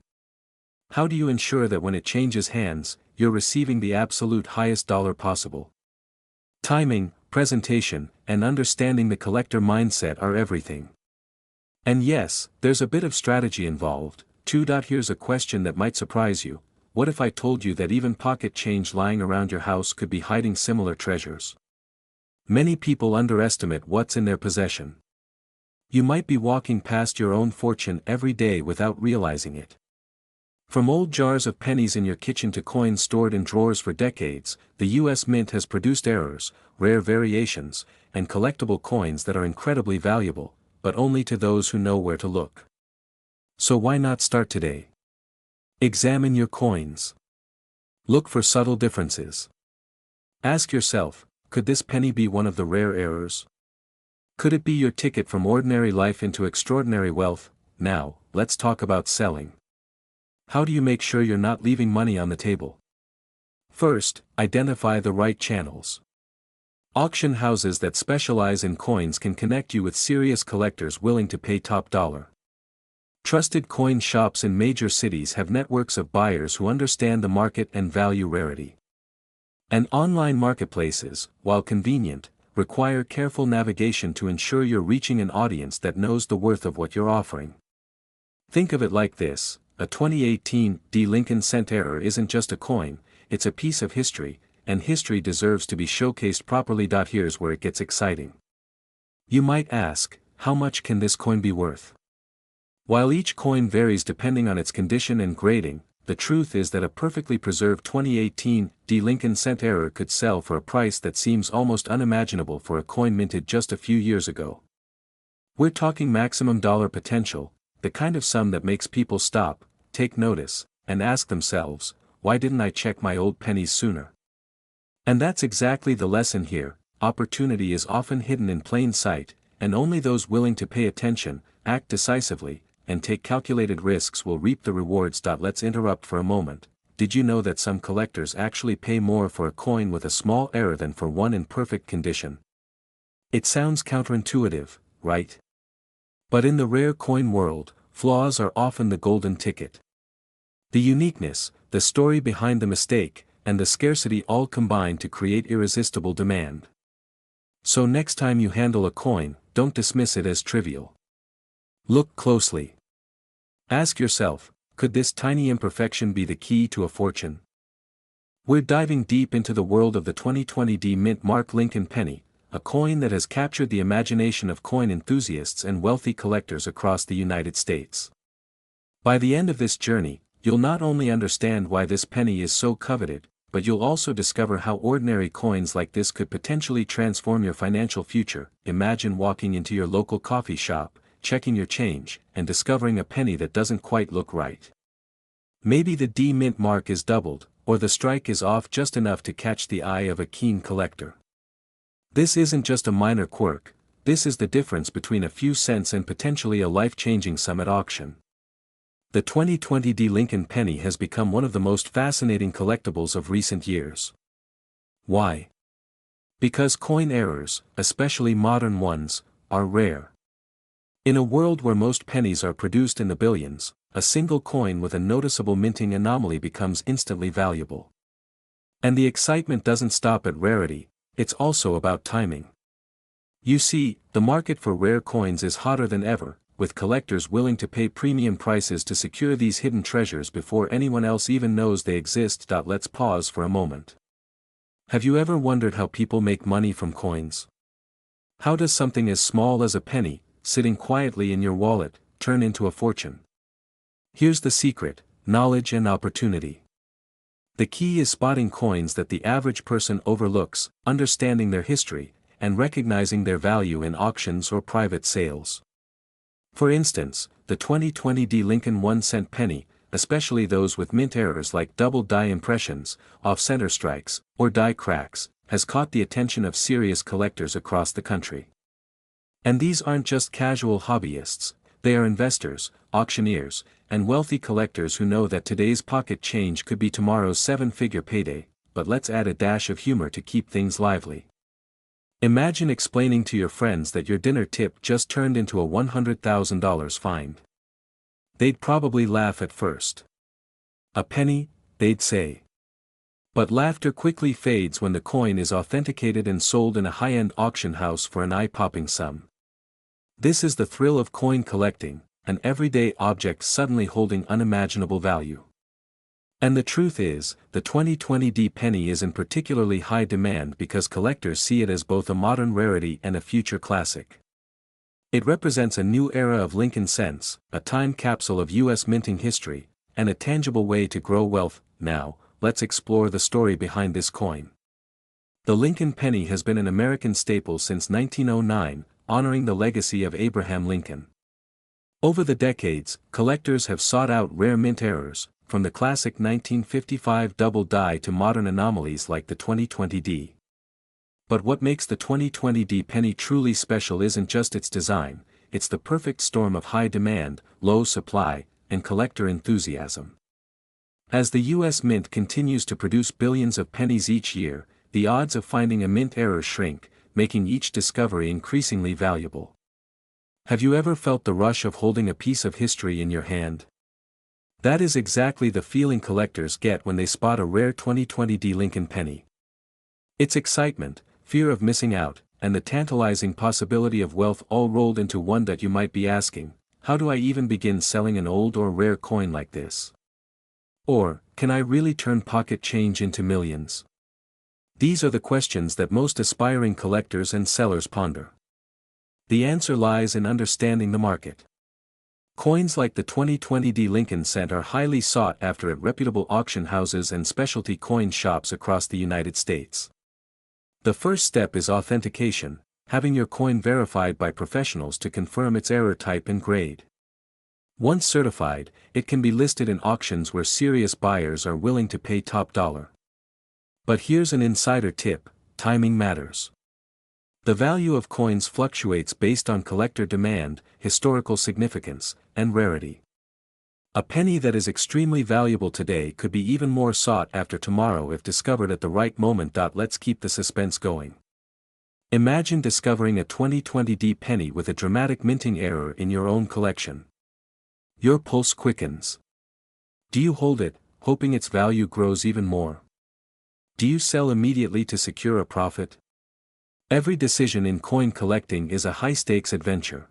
[SPEAKER 1] How do you ensure that when it changes hands, you're receiving the absolute highest dollar possible? Timing, presentation, and understanding the collector mindset are everything. And yes, there's a bit of strategy involved, too. Here's a question that might surprise you. What if I told you that even pocket change lying around your house could be hiding similar treasures? Many people underestimate what's in their possession. You might be walking past your own fortune every day without realizing it. From old jars of pennies in your kitchen to coins stored in drawers for decades, the US Mint has produced errors, rare variations, and collectible coins that are incredibly valuable, but only to those who know where to look. So why not start today? Examine your coins. Look for subtle differences. Ask yourself, could this penny be one of the rare errors? Could it be your ticket from ordinary life into extraordinary wealth? Now, let's talk about selling. How do you make sure you're not leaving money on the table? First, identify the right channels. Auction houses that specialize in coins can connect you with serious collectors willing to pay top dollar. Trusted coin shops in major cities have networks of buyers who understand the market and value rarity. And online marketplaces, while convenient, require careful navigation to ensure you're reaching an audience that knows the worth of what you're offering. Think of it like this, a 2018 Lincoln cent error isn't just a coin, it's a piece of history, and history deserves to be showcased properly. Here's where it gets exciting. You might ask, how much can this coin be worth? While each coin varies depending on its condition and grading, the truth is that a perfectly preserved 2018 D Lincoln cent error could sell for a price that seems almost unimaginable for a coin minted just a few years ago. We're talking maximum dollar potential, the kind of sum that makes people stop, take notice, and ask themselves, why didn't I check my old pennies sooner? And that's exactly the lesson here. Opportunity is often hidden in plain sight, and only those willing to pay attention, act decisively, and take calculated risks will reap the rewards. Let's interrupt for a moment. Did you know that some collectors actually pay more for a coin with a small error than for one in perfect condition? It sounds counterintuitive, right? But in the rare coin world, flaws are often the golden ticket. The uniqueness, the story behind the mistake, and the scarcity all combine to create irresistible demand. So next time you handle a coin, don't dismiss it as trivial. Look closely. Ask yourself, could this tiny imperfection be the key to a fortune? We're diving deep into the world of the 2020 D Mint Mark Lincoln Penny, a coin that has captured the imagination of coin enthusiasts and wealthy collectors across the United States. By the end of this journey, you'll not only understand why this penny is so coveted, but you'll also discover how ordinary coins like this could potentially transform your financial future. Imagine walking into your local coffee shop, checking your change, and discovering a penny that doesn't quite look right. Maybe the D Mint mark is doubled, or the strike is off just enough to catch the eye of a keen collector. This isn't just a minor quirk, this is the difference between a few cents and potentially a life-changing sum at auction. The 2020 D Lincoln Penny has become one of the most fascinating collectibles of recent years. Why? Because coin errors, especially modern ones, are rare. In a world where most pennies are produced in the billions, a single coin with a noticeable minting anomaly becomes instantly valuable. And the excitement doesn't stop at rarity, it's also about timing. You see, the market for rare coins is hotter than ever, with collectors willing to pay premium prices to secure these hidden treasures before anyone else even knows they exist. Let's pause for a moment. Have you ever wondered how people make money from coins? How does something as small as a penny, sitting quietly in your wallet, turn into a fortune? Here's the secret: knowledge and opportunity. The key is spotting coins that the average person overlooks, understanding their history, and recognizing their value in auctions or private sales. For instance, the 2020 D Lincoln 1-cent penny, especially those with mint errors like double die impressions, off-center strikes, or die cracks, has caught the attention of serious collectors across the country. And these aren't just casual hobbyists, they are investors, auctioneers, and wealthy collectors who know that today's pocket change could be tomorrow's seven-figure payday. But let's add a dash of humor to keep things lively. Imagine explaining to your friends that your dinner tip just turned into a $100,000 find. They'd probably laugh at first. A penny, they'd say. But laughter quickly fades when the coin is authenticated and sold in a high-end auction house for an eye-popping sum. This is the thrill of coin collecting, an everyday object suddenly holding unimaginable value. And the truth is, the 2020 D penny is in particularly high demand because collectors see it as both a modern rarity and a future classic. It represents a new era of Lincoln cents, a time capsule of U.S. minting history, and a tangible way to grow wealth. Now, let's explore the story behind this coin. The Lincoln penny has been an American staple since 1909, honoring the legacy of Abraham Lincoln. Over the decades, collectors have sought out rare mint errors, from the classic 1955 double die to modern anomalies like the 2020 D. But what makes the 2020 D penny truly special isn't just its design, it's the perfect storm of high demand, low supply, and collector enthusiasm. As the U.S. Mint continues to produce billions of pennies each year, the odds of finding a mint error shrink, making each discovery increasingly valuable. Have you ever felt the rush of holding a piece of history in your hand? That is exactly the feeling collectors get when they spot a rare 2020 D Lincoln penny. It's excitement, fear of missing out, and the tantalizing possibility of wealth all rolled into one. You might be asking, how do I even begin selling an old or rare coin like this? Or, can I really turn pocket change into millions? These are the questions that most aspiring collectors and sellers ponder. The answer lies in understanding the market. Coins like the 2020 Lincoln cent are highly sought after at reputable auction houses and specialty coin shops across the United States. The first step is authentication, having your coin verified by professionals to confirm its error type and grade. Once certified, it can be listed in auctions where serious buyers are willing to pay top dollar. But here's an insider tip: timing matters. The value of coins fluctuates based on collector demand, historical significance, and rarity. A penny that is extremely valuable today could be even more sought after tomorrow if discovered at the right moment. Let's keep the suspense going. Imagine discovering a 2020 penny with a dramatic minting error in your own collection. Your pulse quickens. Do you hold it, hoping its value grows even more? Do you sell immediately to secure a profit? Every decision in coin collecting is a high-stakes adventure.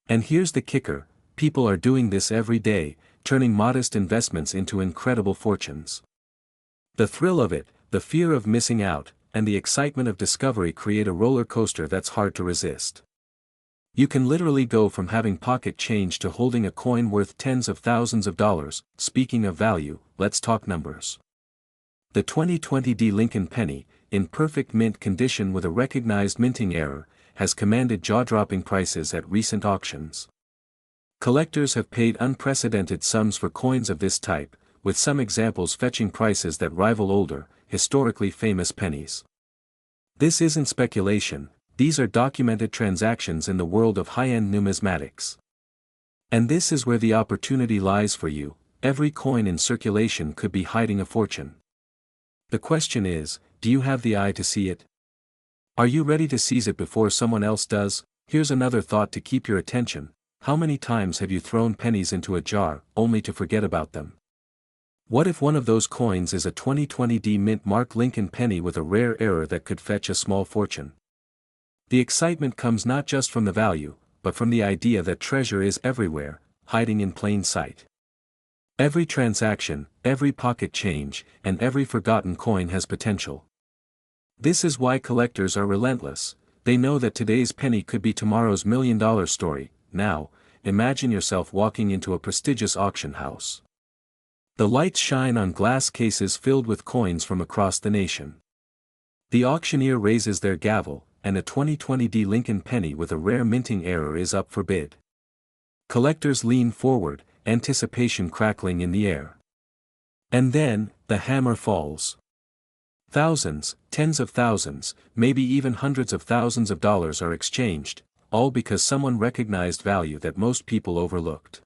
[SPEAKER 1] And here's the kicker: people are doing this every day, turning modest investments into incredible fortunes. The thrill of it, the fear of missing out, and the excitement of discovery create a roller coaster that's hard to resist. You can literally go from having pocket change to holding a coin worth tens of thousands of dollars. Speaking of value, let's talk numbers. The 2020 Lincoln penny, in perfect mint condition with a recognized minting error, has commanded jaw-dropping prices at recent auctions. Collectors have paid unprecedented sums for coins of this type, with some examples fetching prices that rival older, historically famous pennies. This isn't speculation, these are documented transactions in the world of high-end numismatics. And this is where the opportunity lies for you: every coin in circulation could be hiding a fortune. The question is, do you have the eye to see it? Are you ready to seize it before someone else does? Here's another thought to keep your attention: how many times have you thrown pennies into a jar, only to forget about them? What if one of those coins is a 2020 mint mark Lincoln penny with a rare error that could fetch a small fortune? The excitement comes not just from the value, but from the idea that treasure is everywhere, hiding in plain sight. Every transaction, every pocket change, and every forgotten coin has potential. This is why collectors are relentless. They know that today's penny could be tomorrow's million-dollar story. Now, imagine yourself walking into a prestigious auction house. The lights shine on glass cases filled with coins from across the nation. The auctioneer raises their gavel, and a 2020 Lincoln penny with a rare minting error is up for bid. Collectors lean forward, anticipation crackling in the air. And then, the hammer falls. Thousands, tens of thousands, maybe even hundreds of thousands of dollars are exchanged, all because someone recognized value that most people overlooked.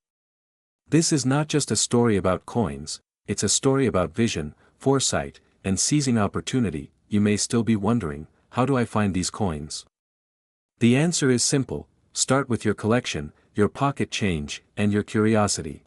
[SPEAKER 1] This is not just a story about coins, it's a story about vision, foresight, and seizing opportunity. You may still be wondering, how do I find these coins? The answer is simple: start with your collection, your pocket change, and your curiosity.